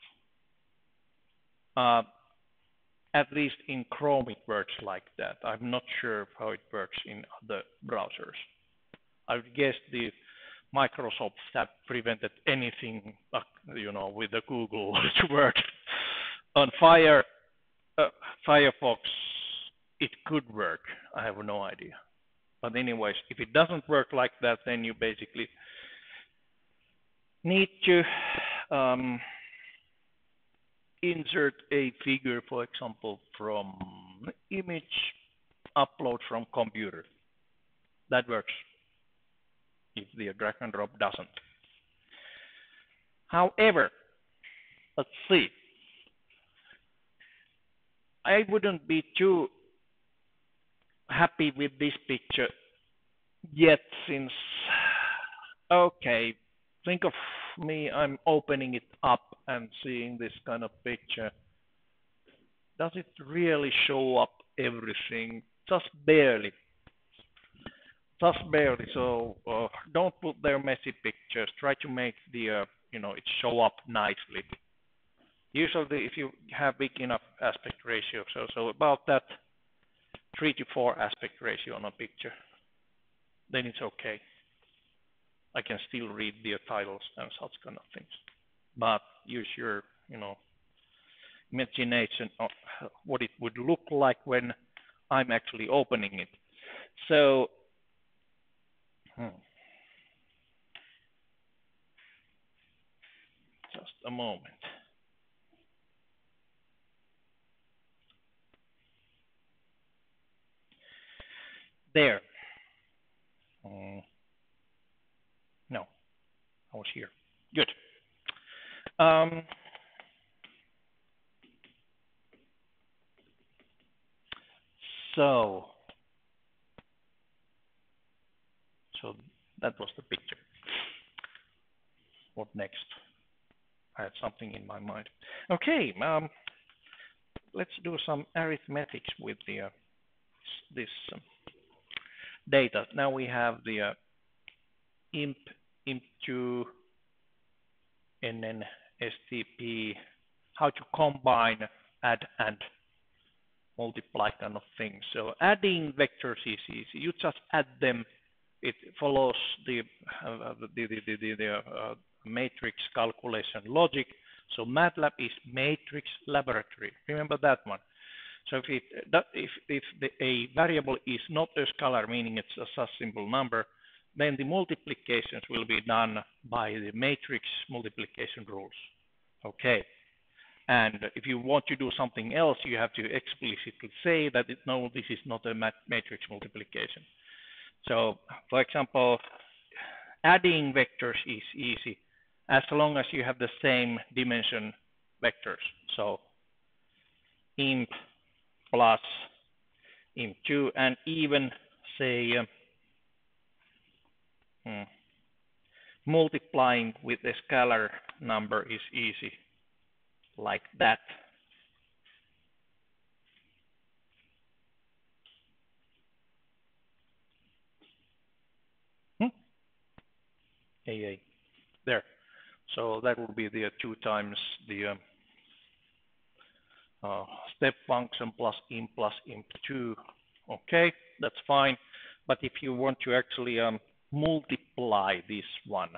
Speaker 1: At least in Chrome it works like that. I'm not sure how it works in other browsers. I would guess the Microsoft have prevented anything, with the Google to work. On Firefox, it could work. I have no idea. But anyways, if it doesn't work like that, then you basically need to insert a figure, for example, from image, upload from computer. That works if the drag and drop doesn't. However, let's see. I wouldn't be too happy with this picture yet, since, okay, think of me, I'm opening it up and seeing this kind of picture. Does it really show up everything? Just barely. Just barely. So don't put there messy pictures. Try to make the it show up nicely. Usually, if you have big enough aspect ratio, so about that 3 to 4 aspect ratio on a picture, then it's okay. I can still read the titles and such kind of things. But use your, imagination of what it would look like when I'm actually opening it. So, just a moment. There. No, I was here. Good. So that was the picture. What next? I had something in my mind. Okay, let's do some arithmetics with this data. Now we have the imp2 nn stp, how to combine, add, and multiply kind of things. So adding vectors is easy. You just add them. It follows the matrix calculation logic. So MATLAB is matrix laboratory. Remember that one. So if a variable is not a scalar, meaning it's a simple number, then the multiplications will be done by the matrix multiplication rules. Okay. And if you want to do something else, you have to explicitly say that no, this is not a matrix multiplication. So, for example, adding vectors is easy as long as you have the same dimension vectors. So, imp plus imp2, and even say multiplying with a scalar number is easy, like that. AA. There. So that would be the 2 times the step function plus imp2. Okay, that's fine. But if you want to actually multiply this one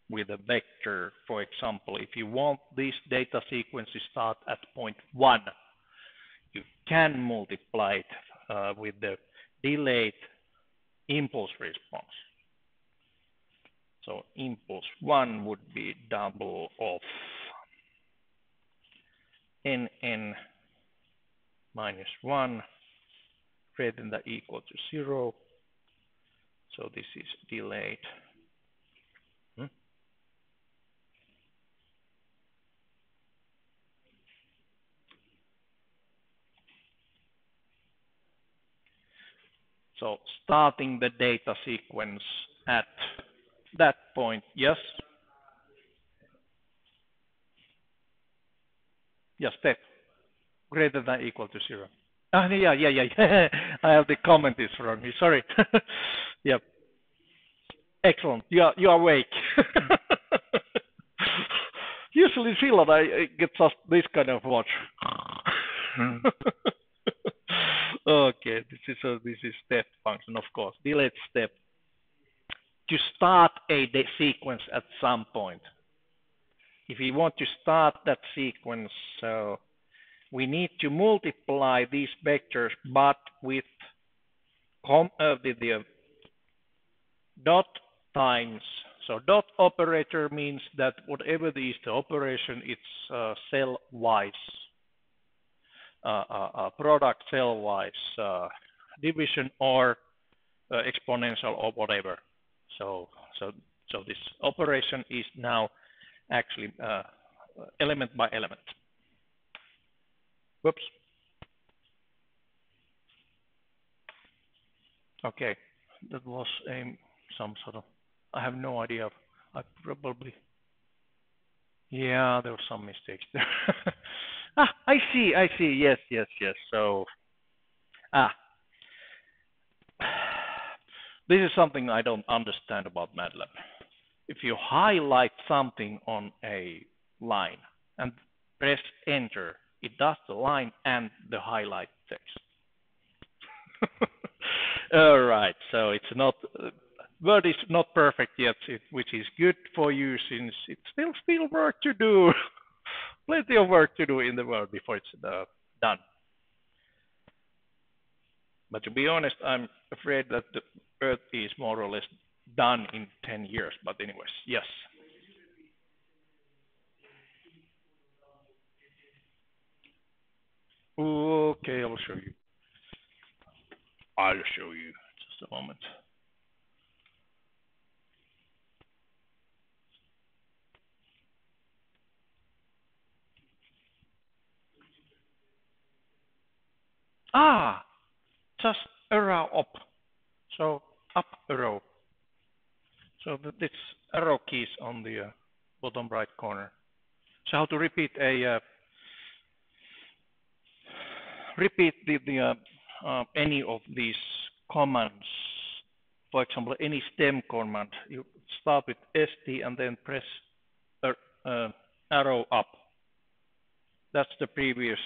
Speaker 1: with a vector, for example, if you want this data sequence to start at point 1, you can multiply it with the delayed impulse response. So impulse 1 would be double of nn minus 1 greater than or equal to 0. So this is delayed. So starting the data sequence at that point, yes? Yes, step greater than or equal to 0. Yeah. I have the comment is wrong. Sorry. Yep. Excellent. You are awake. Usually in Finland I get just this kind of watch. Okay, this is step function, of course. Delayed step to start a sequence at some point. If we want to start that sequence, so we need to multiply these vectors, but with the dot times. So dot operator means that whatever is the operation, it's cell-wise, product cell-wise division or exponential or whatever. So this operation is now actually element by element. Whoops. Okay, that was some sort of, I have no idea. I probably, yeah, there were some mistakes there. I see. Yes. So, this is something I don't understand about MATLAB. If you highlight something on a line and press enter, it does the line and the highlight text. All right, so it's not, Word is not perfect yet, which is good for you since it's still work to do. Plenty of work to do in the Word before it's done. But to be honest, I'm afraid that the Earth is more or less done in 10 years. But anyways, yes. Okay, I'll show you. Just a moment. Just a row up. So up a row. So this arrow keys on the bottom right corner. So how to repeat any of these commands. For example, any stem command. You start with ST and then press arrow up. That's the previous.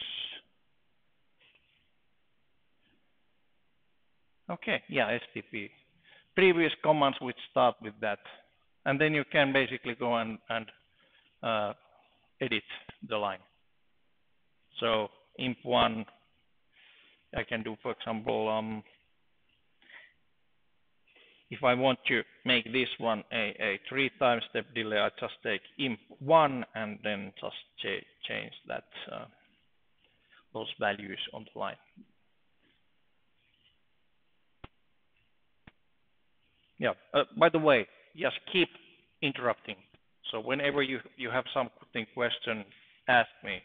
Speaker 1: Okay, yeah, STP. Previous commands which start with that. And then you can basically go and edit the line. So imp1, I can do, for example, if I want to make this one a 3 times step delay, I just take imp1 and then just change that those values on the line. Yeah. By the way, just keep interrupting. So whenever you have something question, ask me.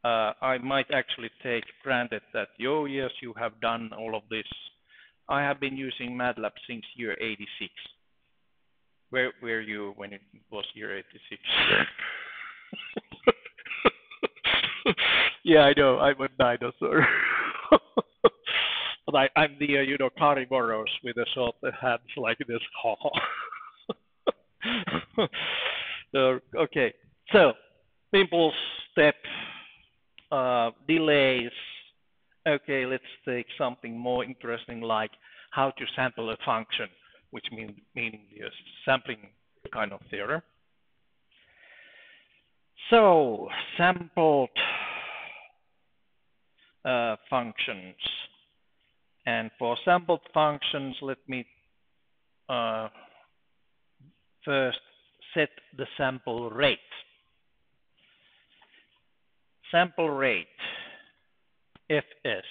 Speaker 1: I might actually take granted that, yes, you have done all of this, I have been using MATLAB since year 86. Where were you when it was year 86? Yeah, I know. I'm a dinosaur. But I'm the carnivorous with the short hands like this. Okay, so simple step delays. Okay, let's take something more interesting like how to sample a function, which means the sampling kind of theorem. So sampled functions. And for sampled functions, let me first set the sample rate. Sample rate, Fs,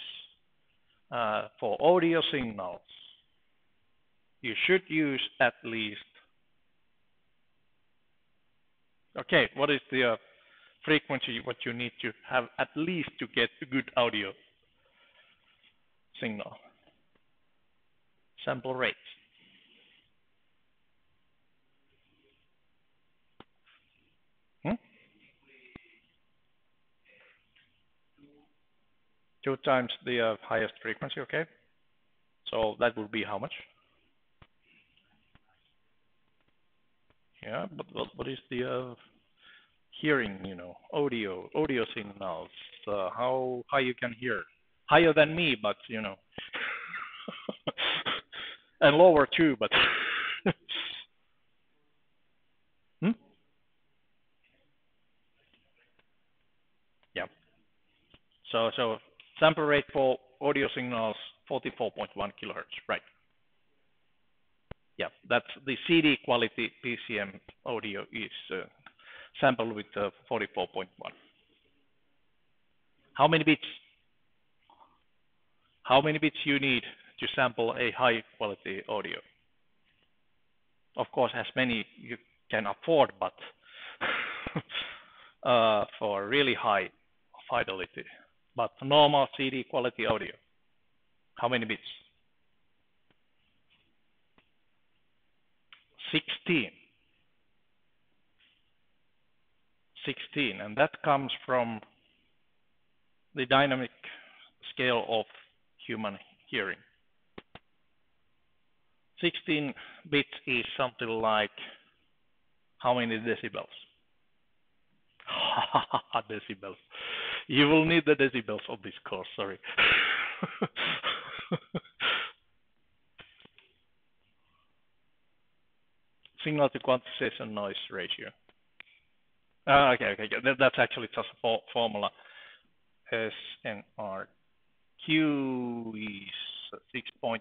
Speaker 1: for audio signals. You should use at least, okay, what is the frequency what you need to have at least to get a good audio signal? Sample rate. Hmm? 2 times the highest frequency, okay? So that would be how much? Yeah, but what is the hearing, audio signals, how high you can hear? Higher than me, but, and lower too, but hmm? Yeah. So sample rate for audio signals 44.1 kilohertz, right? Yeah, that's the CD quality PCM audio is sampled with 44.1. How many bits? How many bits you need to sample a high quality audio? Of course, as many you can afford, but for really high fidelity. But normal CD quality audio, how many bits? 16. 16, and that comes from the dynamic scale of human hearing. 16 bits is something like how many decibels? Decibels. You will need the decibels of this course, sorry. Signal to quantization noise ratio. Okay. That's actually just a formula. SNRQ is 6.02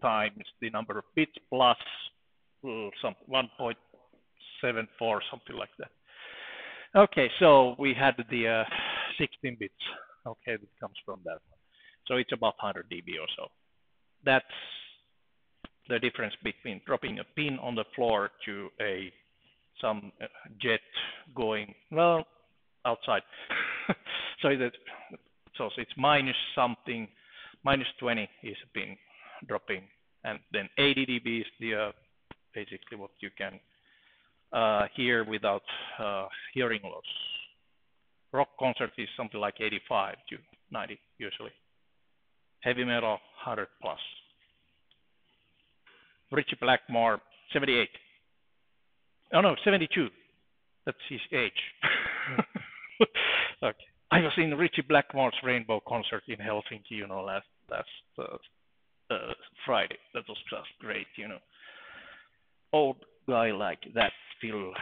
Speaker 1: times the number of bits plus some 1.74, something like that. Okay, so we had the 16 bits. Okay, that comes from that one. So it's about 100 dB or so. That's the difference between dropping a pin on the floor to some jet going, well, outside. So it's minus something, minus 20 is a pin dropping, and then 80 dB is the basically what you can hear without hearing loss. Rock concert is something like 85 to 90 usually. Heavy metal 100 plus. Richie Blackmore 78. Oh no, 72. That's his age. Okay. I was in Richie Blackmore's Rainbow concert in Helsinki, last Friday. That was just great, Old guy like that still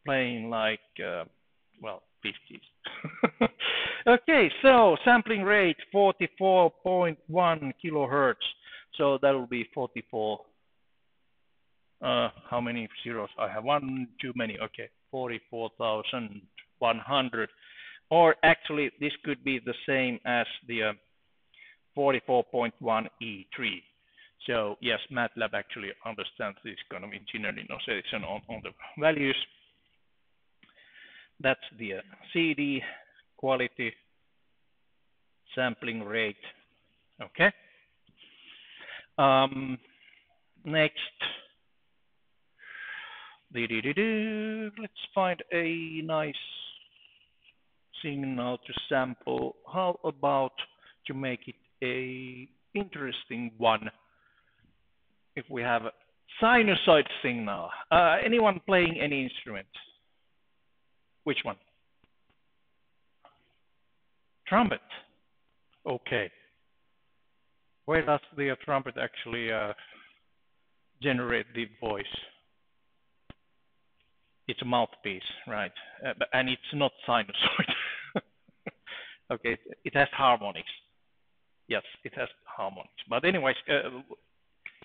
Speaker 1: playing like, 50s. Okay, so sampling rate 44.1 kilohertz. So that will be 44. How many zeros? I have one too many. Okay, 44,100. Or actually, this could be the same as the 44.1 E3. So yes, MATLAB actually understands this kind of engineering notation on the values. That's the CD quality sampling rate. Okay. Next, let's find a nice signal to sample. How about to make it a interesting one? If we have a sinusoid signal, anyone playing any instrument? Which one? Trumpet. Okay. Where does the trumpet actually generate the voice? It's a mouthpiece, right? And it's not sinusoid. Okay, it has harmonics. Yes, it has harmonics. But anyways,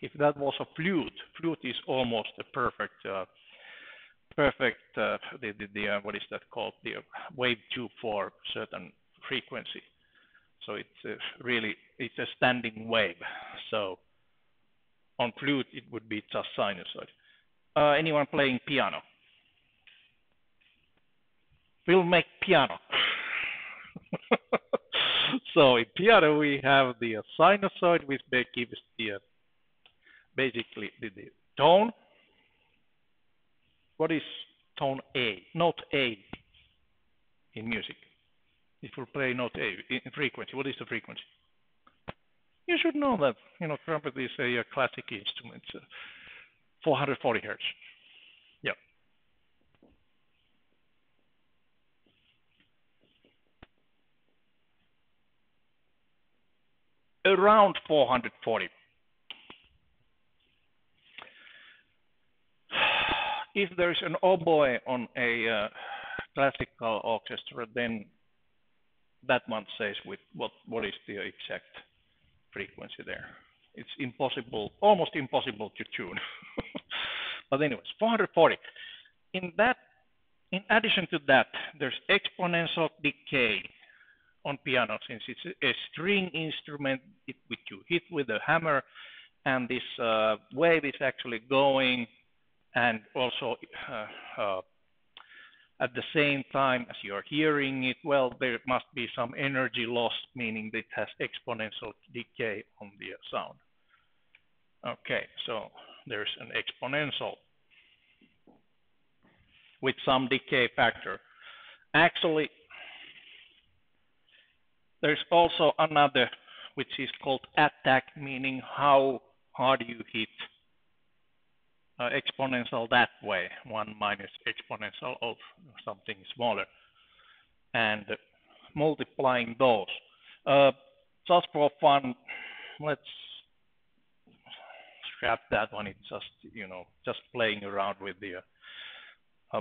Speaker 1: if that was a flute, flute is almost a perfect, what is that called? The wave tube for certain frequency. So it's really, it's a standing wave. So on flute, it would be just sinusoid. Anyone playing piano? We'll make piano. So in piano, we have the sinusoid, which gives the basically the tone. What is tone A? Note A in music. If we play note A in frequency, what is the frequency? You should know that. You know, trumpet is a classic instrument, 440 hertz. Yeah. Around 440. If there's an oboe on a classical orchestra, then that one says with what is the exact frequency there. It's impossible, almost impossible to tune. But anyways, 440. In addition to that, there's exponential decay on piano, since it's a string instrument which you hit with a hammer, and this wave is actually going, and also at the same time as you're hearing it, well, there must be some energy loss, meaning that it has exponential decay on the sound. Okay, so there's an exponential with some decay factor. Actually, there's also another which is called attack, meaning how hard you hit exponential that way, 1 minus exponential of something smaller, and multiplying those. Just for fun, let's scrap that one. It's just, just playing around with the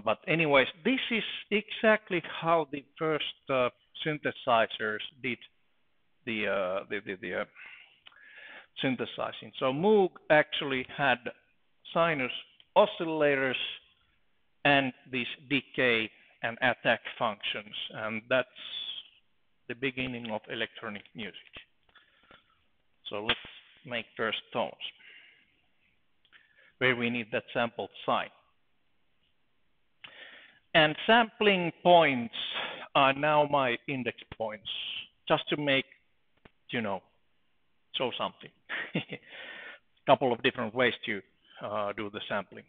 Speaker 1: but anyways, this is exactly how the first synthesizers did the synthesizing. So Moog actually had sinus oscillators and these decay and attack functions, and that's the beginning of electronic music. So let's make first tones, where we need that sampled sign. And sampling points are now my index points, just to make, show something. Couple of different ways to do the sampling.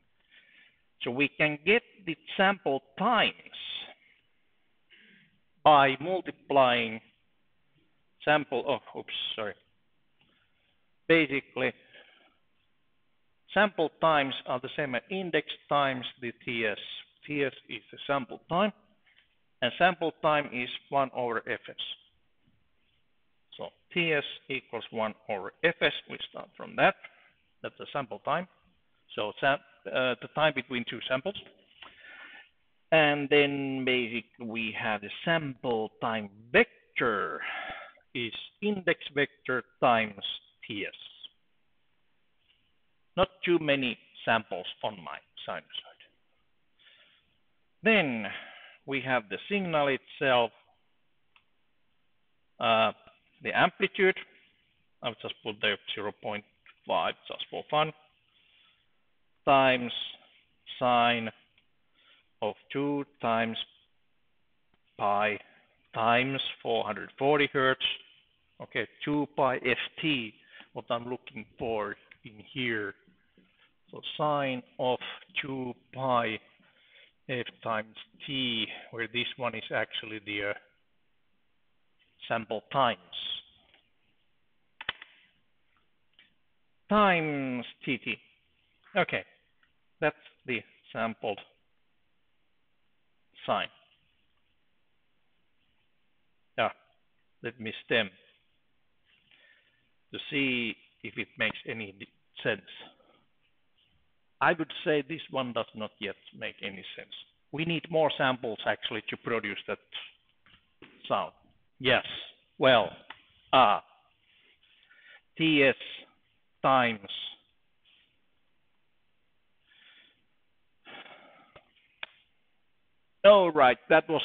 Speaker 1: So we can get the sample times by multiplying basically, sample times are the same as index times the TS. TS is the sample time, and sample time is 1 over Fs. So TS equals 1 over Fs. We start from that. That's the sample time. So the time between two samples. And then basically we have the sample time vector is index vector times TS. Not too many samples on my sinusoid. Then we have the signal itself, the amplitude. I'll just put there 0.5 just for fun, times sine of 2 times pi times 440 hertz. Okay, 2 pi ft, what I'm looking for in here. So sine of 2 pi f times t, where this one is actually the sample times tt. Okay, that's the sampled sine. Let me stem to see if it makes any sense. I would say this one does not yet make any sense. We need more samples actually to produce that sound. Yes, well, Ts times oh right, that was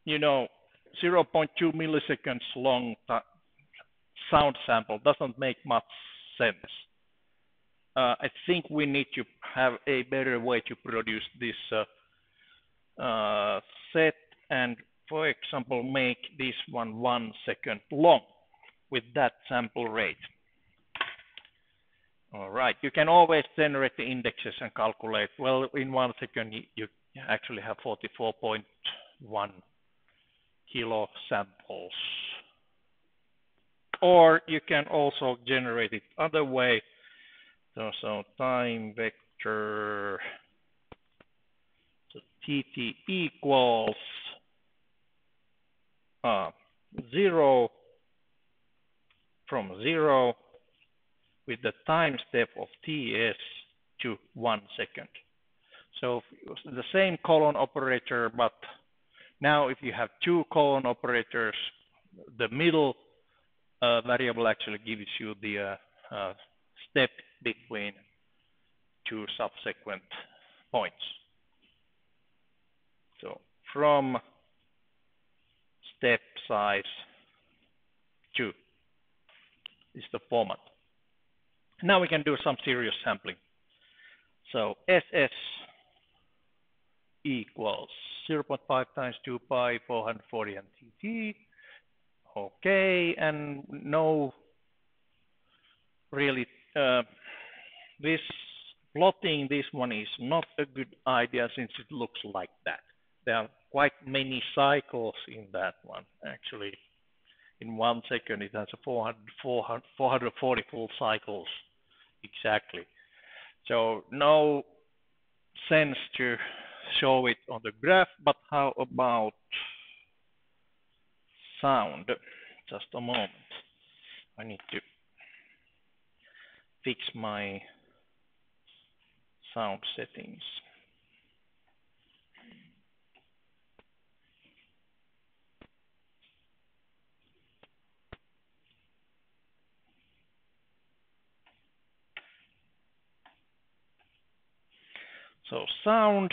Speaker 1: 0.2 milliseconds long sound sample. Doesn't make much sense. I think we need to have a better way to produce this set and, for example, make this one 1 second long with that sample rate. All right, you can always generate the indexes and calculate. Well, in 1 second, you actually have 44.1 kilo samples. Or you can also generate it other way. So time vector, so tt equals 0 from 0 with the time step of ts to 1 second. So the same colon operator, but now if you have two colon operators, the middle variable actually gives you the step between two subsequent points. So from step size 2 is the format. Now we can do some serious sampling. So SS equals 0.5 times 2 pi 440 and tt. Okay, and no really this plotting this one is not a good idea since it looks like that. There are quite many cycles in that one. Actually, in 1 second it has a 440 full cycles exactly. So no sense to show it on the graph, but how about sound? Just a moment. I need to fix my sound settings. So sound,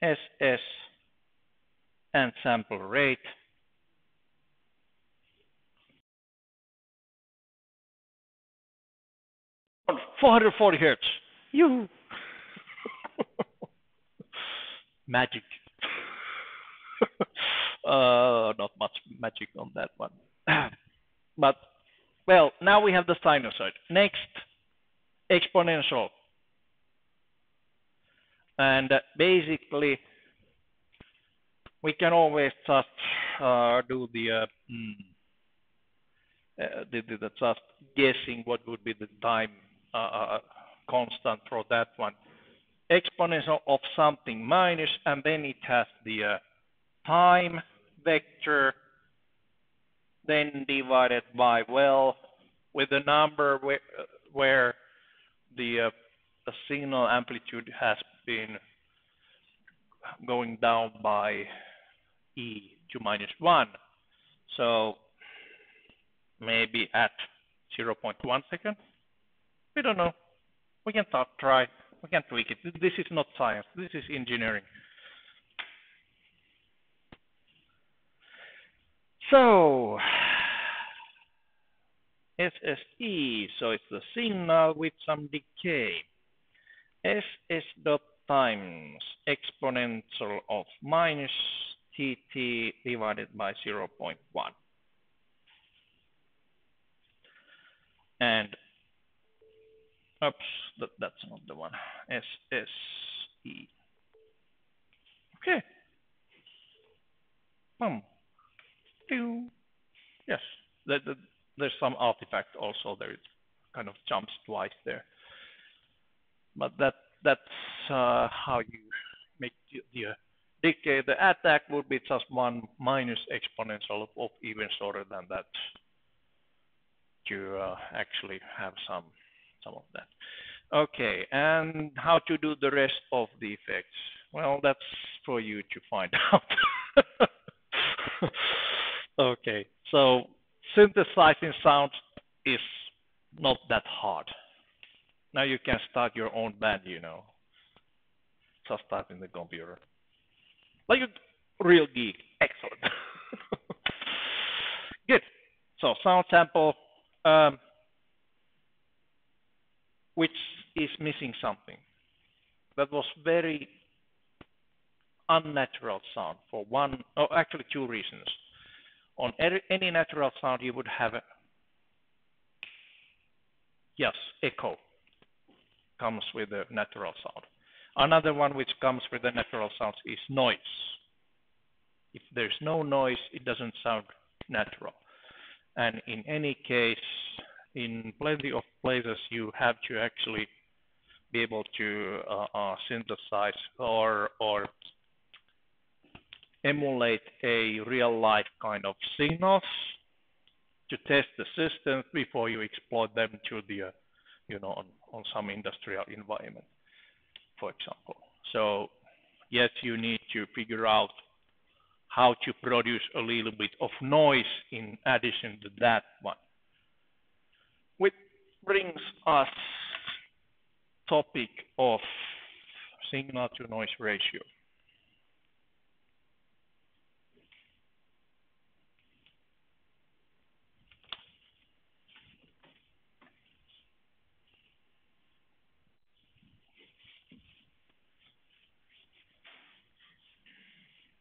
Speaker 1: SS, and sample rate. On 440 hertz. You magic. Not much magic on that one. But, well, now we have the sinusoid. Next, exponential. And basically, we can always just do the just guessing what would be the time constant for that one. Exponential of something minus, and then it has the time vector, then divided by, well, with the number where the signal amplitude has been going down by e to minus 1. So maybe at 0.1 second. We don't know. We can try. We can tweak it. This is not science. This is engineering. So SSE, so it's the signal with some decay. SS dot times exponential of minus TT divided by 0.1. And oops, that's not the one. SSE. Okay. Yes. There's some artifact also there. It kind of jumps twice there. But that's how you make the decay. The attack would be just 1 minus exponential of even shorter than that to actually have some of that. Okay, and how to do the rest of the effects? Well, that's for you to find out. Okay, so synthesizing sounds is not that hard. Now you can start your own band, just type in the computer. Like a real geek. Excellent. Good. So sound sample, which is missing something. That was very unnatural sound for actually 2 reasons. On any natural sound, you would have echo comes with the natural sound. Another one which comes with the natural sounds is noise. If there's no noise, it doesn't sound natural. And in any case, in plenty of places, you have to actually be able to synthesize or emulate a real life kind of signals to test the system before you exploit them to the on some industrial environment, for example. So yes, you need to figure out how to produce a little bit of noise in addition to that one, which brings us topic of signal to noise ratio.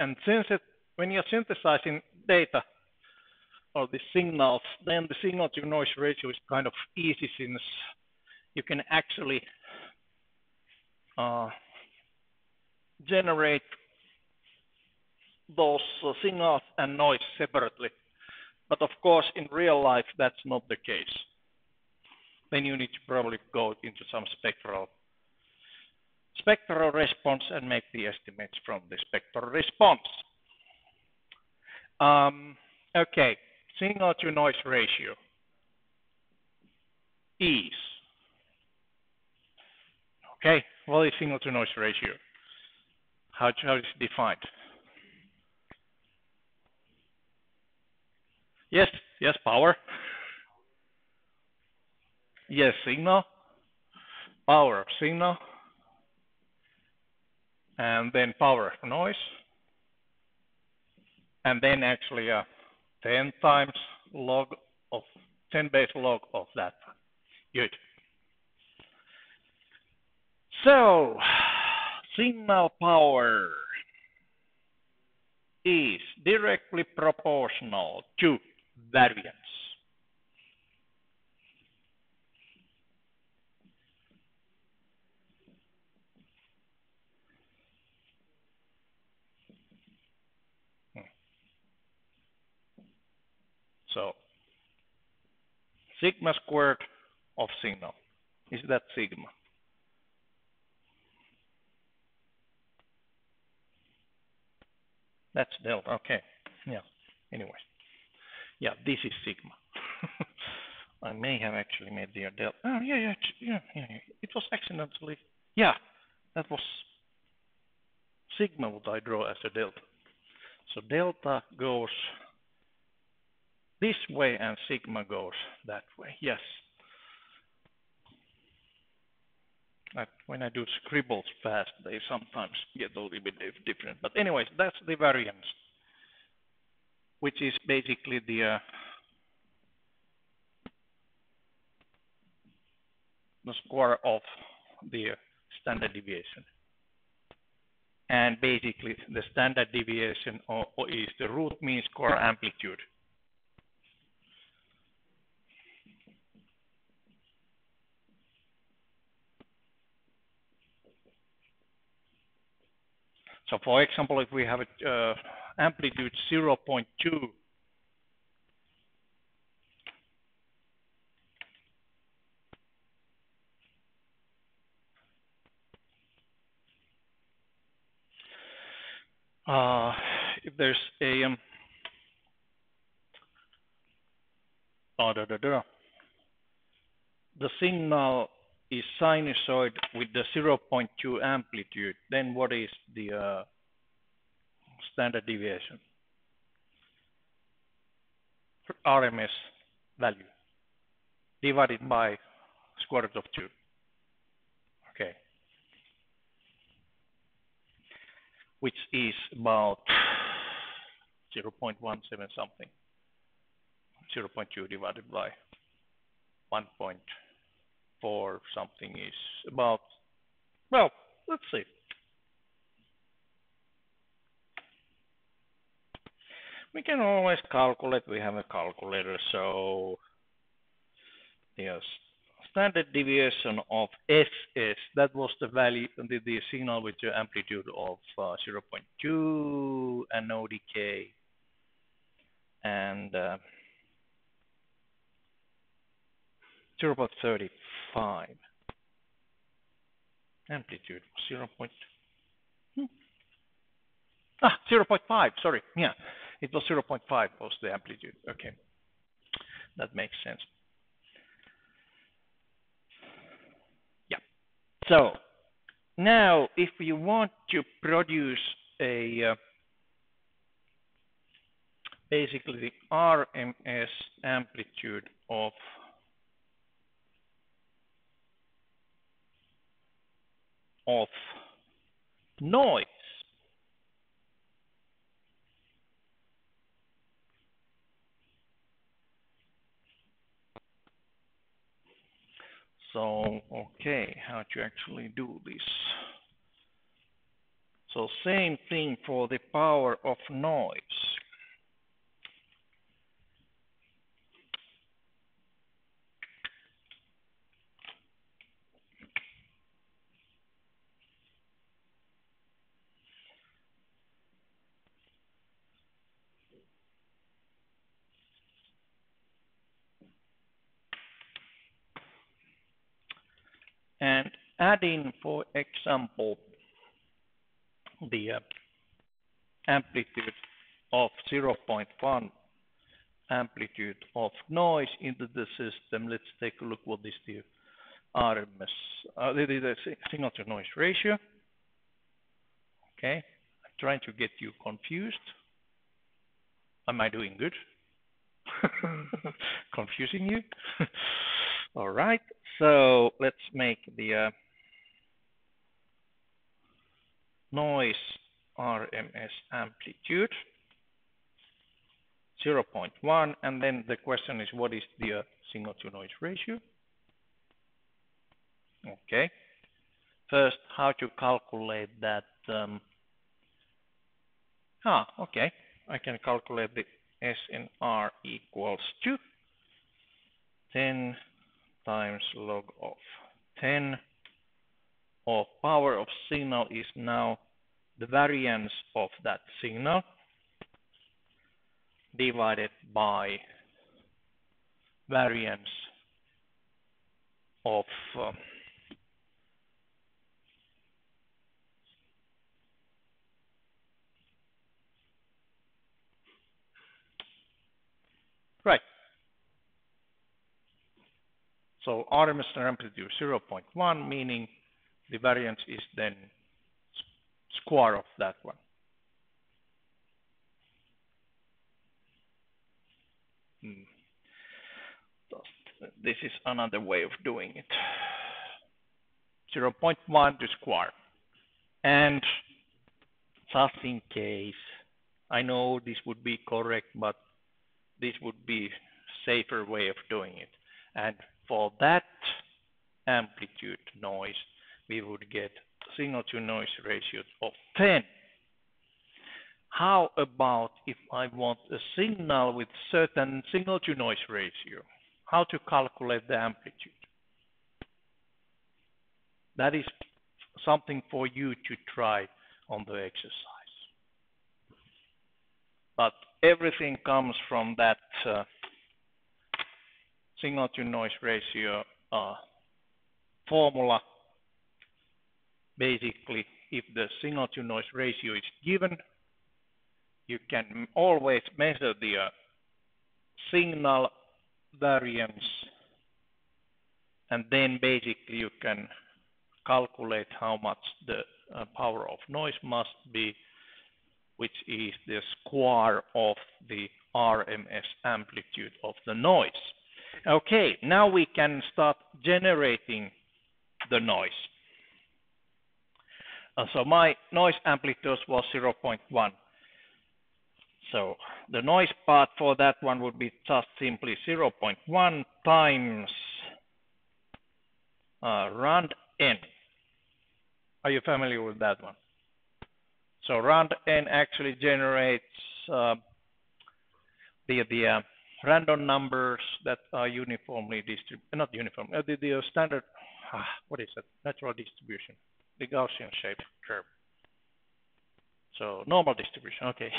Speaker 1: And when you're synthesizing data or the signals, then the signal to noise ratio is kind of easy since you can actually generate those signals and noise separately. But of course, in real life, that's not the case. Then you need to probably go into some spectral response and make the estimates from the spectral response. Okay, signal to noise ratio is, okay, what is signal to noise ratio? How is it defined? Yes, power. Yes, signal. Power, signal. And then power, noise. And then actually 10 times log of 10 base log of that. Good. So signal power is directly proportional to variance. So sigma squared of signal, is that sigma? That's delta, okay. Yeah, anyway. Yeah, this is sigma. I may have actually made the delta. Oh, yeah. It was accidentally. Yeah, that was sigma what I draw as a delta. So delta goes this way and sigma goes that way. Yes. When I do scribbles fast, they sometimes get a little bit different. But anyways, that's the variance, which is basically the square of the standard deviation. And basically, the standard deviation is the root mean square amplitude. So for example, if we have a amplitude 0.2, if there's a the signal is sinusoid with the 0.2 amplitude, then what is the standard deviation? RMS value divided by square root of 2. Okay. Which is about 0.17 something. 0.2 divided by 1.4 something is about, well, let's see. We can always calculate. We have a calculator, so yes, standard deviation of SS, that was the value, the signal with the amplitude of 0.2 and no decay, and 0.35 amplitude 0.5, sorry, yeah, it was 0.5 was the amplitude. Okay, that makes sense. Yeah, so now if you want to produce a basically the RMS amplitude of noise, so okay, how to actually do this? So same thing for the power of noise. And add in, for example, the amplitude of 0.1 amplitude of noise into the system. Let's take a look what is the RMS, the signal to noise ratio. Okay, I'm trying to get you confused. Am I doing good? Confusing you? All right, so let's make the noise RMS amplitude 0.1, and then the question is what is the signal to noise ratio? Okay, first how to calculate that? Okay, I can calculate the SNR equals to 10 times log of 10 of power of signal is now the variance of that signal divided by variance of right. So RMS amplitude 0.1, meaning the variance is then square of that one. This is another way of doing it. 0.1 to square. And just in case, I know this would be correct, but this would be safer way of doing it. And for that amplitude noise, we would get signal to noise ratio of 10. How about if I want a signal with certain signal to noise ratio? How to calculate the amplitude? That is something for you to try on the exercise. But everything comes from that signal to noise ratio formula. Basically, if the signal to noise ratio is given, you can always measure the signal variance, and then basically you can calculate how much the power of noise must be, which is the square of the RMS amplitude of the noise. Okay, now we can start generating the noise. So my noise amplitude was 0.1. So the noise part for that one would be just simply 0.1 times round n. Are you familiar with that one? So round n actually generates the random numbers that are uniformly distributed, not uniform, the standard, what is it? Natural distribution, the Gaussian shaped curve. So normal distribution, okay.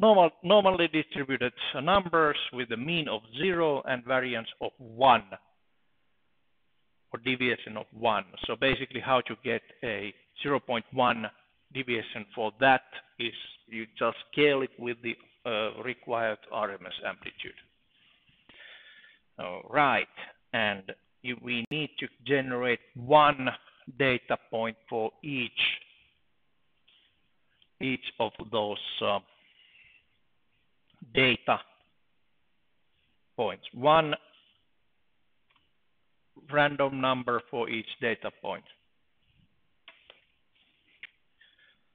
Speaker 1: Normally distributed numbers with a mean of 0 and variance of 1, or deviation of 1. So basically how to get a 0.1 deviation for that is you just scale it with the required RMS amplitude. All right, and we need to generate one data point for each of those data points. One random number for each data point.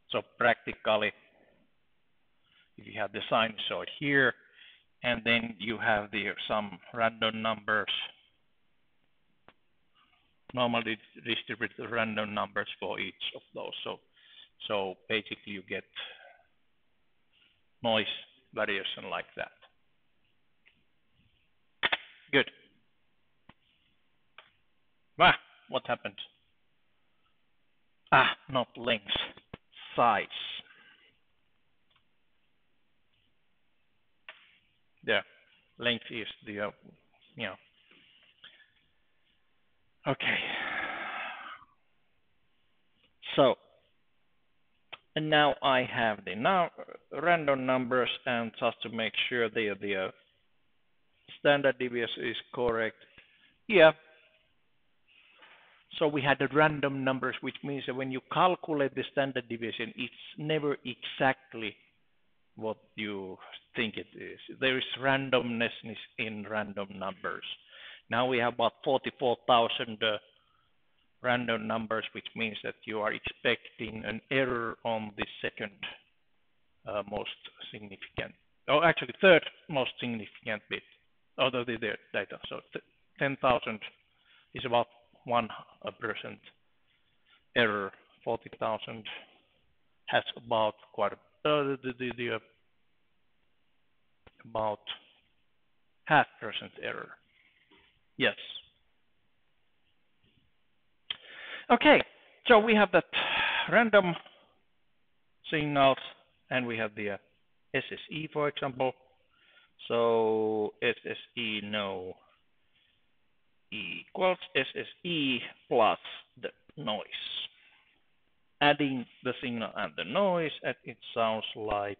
Speaker 1: So practically, if you have the sinusoid here, and then you have some random numbers, normally distributed random numbers for each of those. So basically you get noise variation like that. Good. What happened? Not length, size. Yeah, length is the, Okay. So, and now I have the random numbers, and just to make sure the standard deviation is correct. Yeah. So we had the random numbers, which means that when you calculate the standard deviation, it's never exactly what you think it is. There is randomness in random numbers. Now we have about 44,000 random numbers, which means that you are expecting an error on the second most significant, or actually third most significant bit out of the data. So 10,000 is about 1% error. 40,000 has about quite about 0.5% error. Yes. Okay, so we have that random signals, and we have the SSE, for example. So SSE now equals SSE plus the noise. Adding the signal and the noise, and it sounds like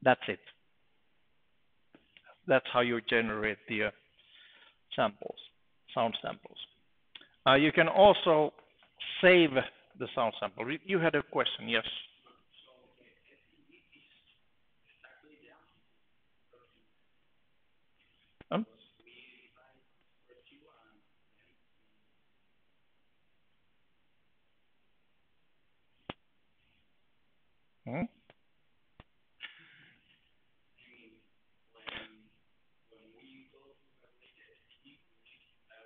Speaker 1: that's it. That's how you generate the samples, sound samples. You can also save the sound sample. You had a question, yes? Hmm?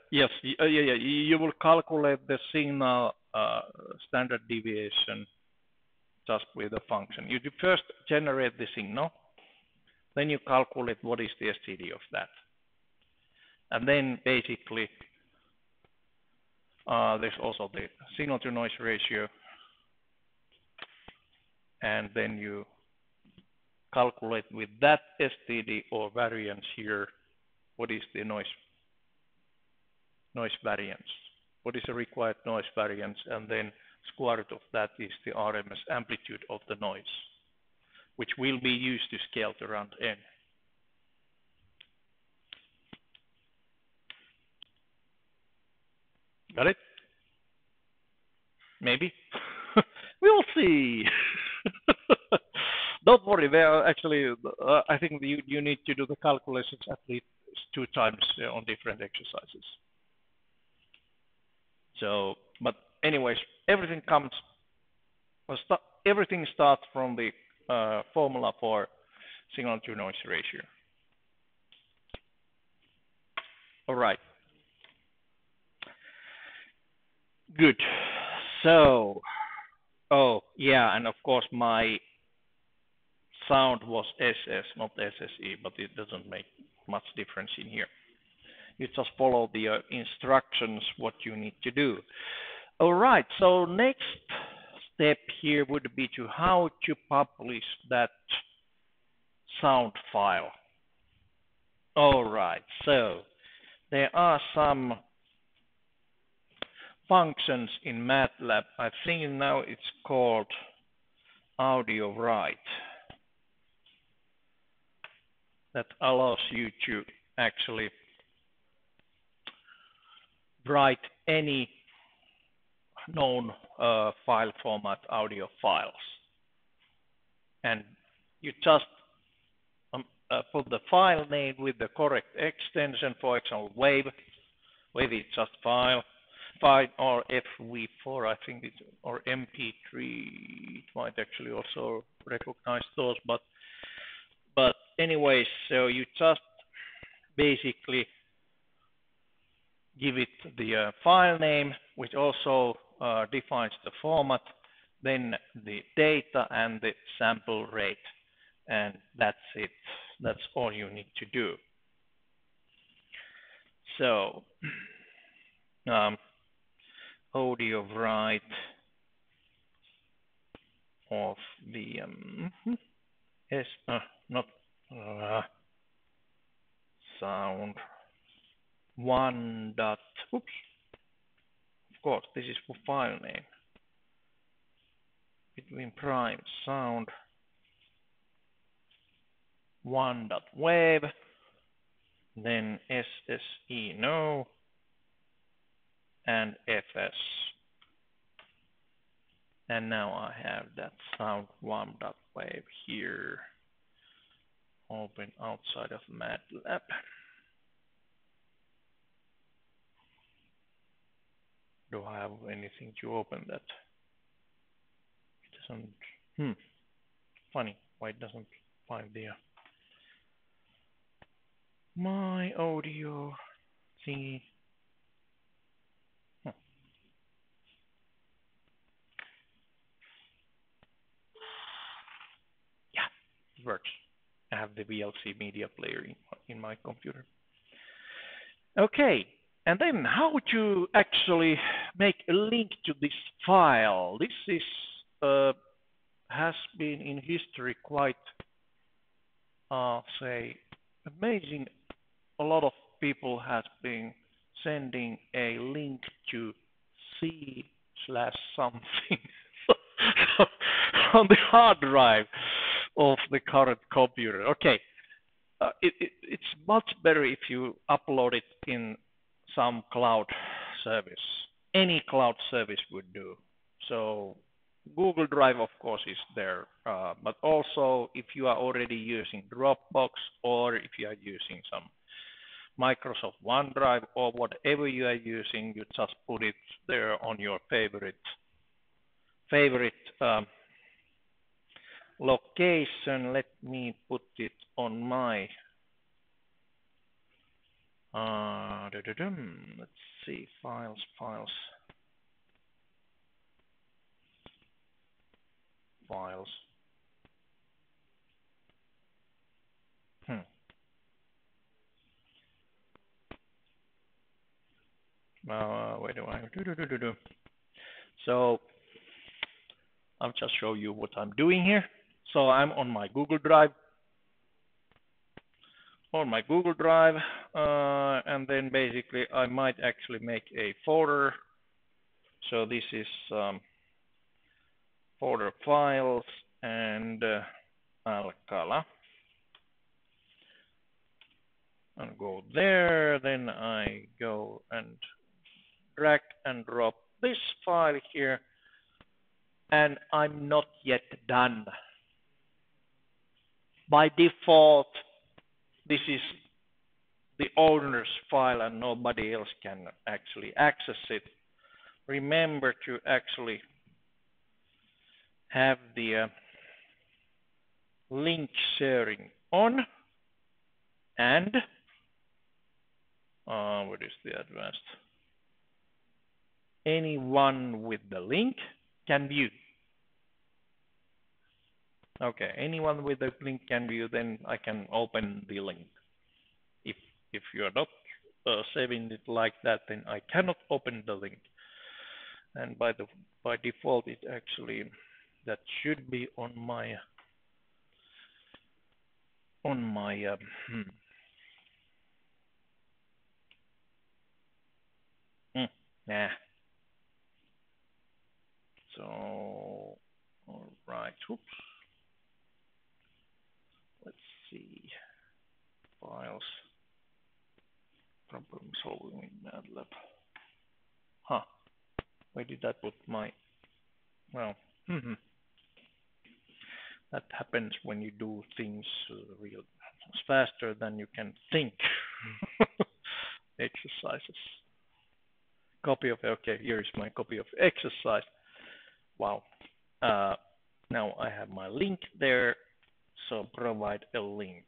Speaker 1: Yes, you will calculate the signal standard deviation just with a function. You first generate the signal, then you calculate what is the STD of that. And then basically there's also the signal to noise ratio, and then you calculate with that STD or variance here what is the noise variance, what is the required noise variance, and then square root of that is the RMS amplitude of the noise, which will be used to scale to round N. Got it? Maybe. We'll see. Don't worry. Actually, I think you need to do the calculations at least 2 times on different exercises. So, but anyways, everything starts from the formula for signal to noise ratio. All right. Good. So, oh yeah, and of course my sound was SS, not SSE, but it doesn't make much difference in here. You just follow the instructions what you need to do. All right, so next step here would be to how to publish that sound file. All right, so there are some functions in MATLAB. I think now it's called audio write, that allows you to actually write any known file format audio files, and you just put the file name with the correct extension, for example wave is just file or FV4, I think it's, or MP3, it might actually also recognize those, but anyways, so you just basically give it the file name, which also defines the format, then the data and the sample rate, and that's it. That's all you need to do. So audio write of the sound one dot, oops, of course this is for file name, between prime sound one dot wave, then SSE no, and FS. And now I have that sound one dot wave here open outside of MATLAB. Do I have anything to open that? It doesn't. Funny, why it doesn't find the my audio thingy. Yeah, it works. I have the VLC media player in my computer. Okay, and then how to actually make a link to this file. This is has been in history quite, say, amazing. A lot of people have been sending a link to C/something on the hard drive of the current computer. Okay, it's much better if you upload it in some cloud service. Any cloud service would do. So Google Drive, of course, is there, but also if you are already using Dropbox, or if you are using some Microsoft OneDrive or whatever you are using, you just put it there on your favorite location. Let me put it on my let's see, files. Where do I do? So I'll just show you what I'm doing here. So I'm on my Google Drive. And then basically I might actually make a folder. So this is folder files and Alcala. And go there. Then I go and drag and drop this file here. And I'm not yet done. By default, this is the owner's file and nobody else can actually access it. Remember to actually have the link sharing on, and what is the advanced? Anyone with the link can view. Okay, anyone with the link can view, then I can open the link. If you're not saving it like that, then I cannot open the link. And by default, it actually that should be on my nah. So all right, oops. Let's see, files, problem solving in MATLAB. Huh? Where did I put my? Well, that happens when you do things real faster than you can think. Exercises. Copy of, okay, here is my copy of exercise. Wow. Now I have my link there, so provide a link.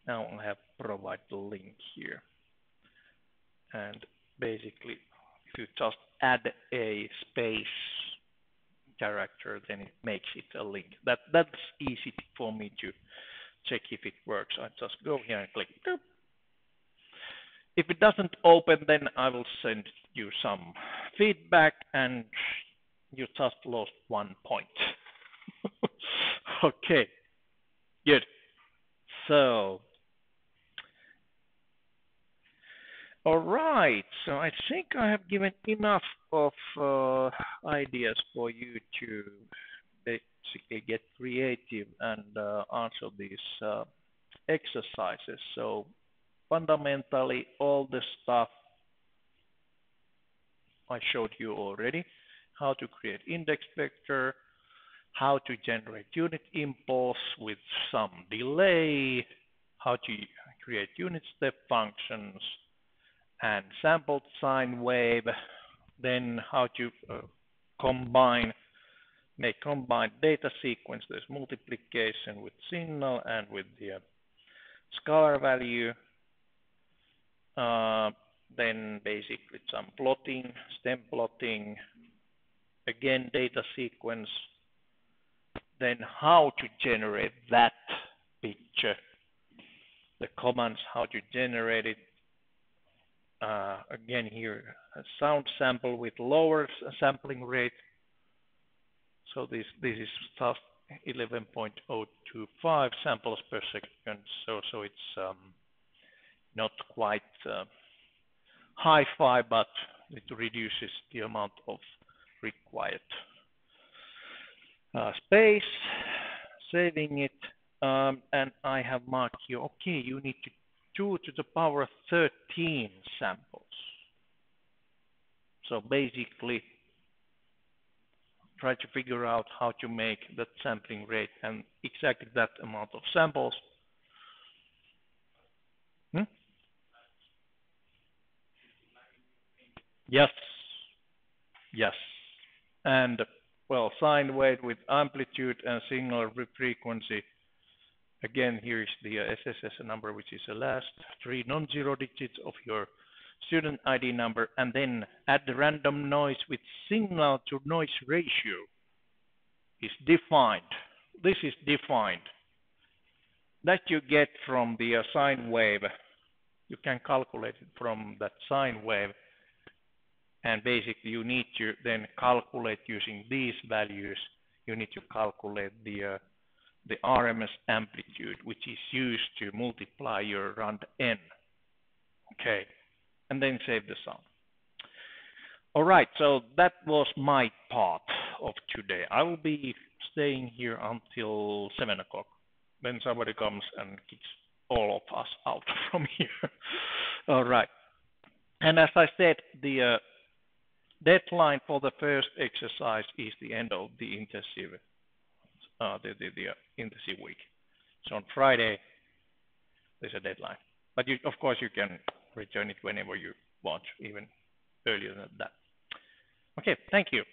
Speaker 1: Now I have provide the link here. And basically, if you just add a space character, then it makes it a link. That's easy for me to check if it works. I just go here and click. Boop. If it doesn't open, then I will send you some feedback, and you just lost 1 point. Okay, good. So, all right. So I think I have given enough of ideas for you to basically get creative and answer these exercises. So fundamentally, all the stuff I showed you already: how to create index vector, how to generate unit impulse with some delay, how to create unit step functions and sampled sine wave, then how to make combined data sequence. There's multiplication with signal and with the scalar value. Then basically some plotting, stem plotting, again data sequence, then how to generate that picture, the commands, how to generate it. Again here, a sound sample with lower sampling rate. So this is just 11.025 samples per second. So it's not quite hi-fi, but it reduces the amount of required space. Saving it, and I have marked here. Okay, you need to 2 to the power 13 samples. So basically, try to figure out how to make that sampling rate and exactly that amount of samples. Yes. And well, sine wave with amplitude and signal frequency. Again, here is the SSS number, which is the last 3 non-zero digits of your student ID number, and then add the random noise with signal to noise ratio is defined. This is defined. That you get from the sine wave You can calculate it from that sine wave, and basically you need to then calculate using these values. You need to calculate the RMS amplitude, which is used to multiply your rand n. Okay, and then save the sum. All right, so that was my part of today. I will be staying here until 7 o'clock. Then somebody comes and kicks all of us out from here. All right. And as I said, the deadline for the first exercise is the end of the intensive intensive week. So on Friday, there's a deadline. But you, of course, you can return it whenever you want, even earlier than that. Okay, thank you.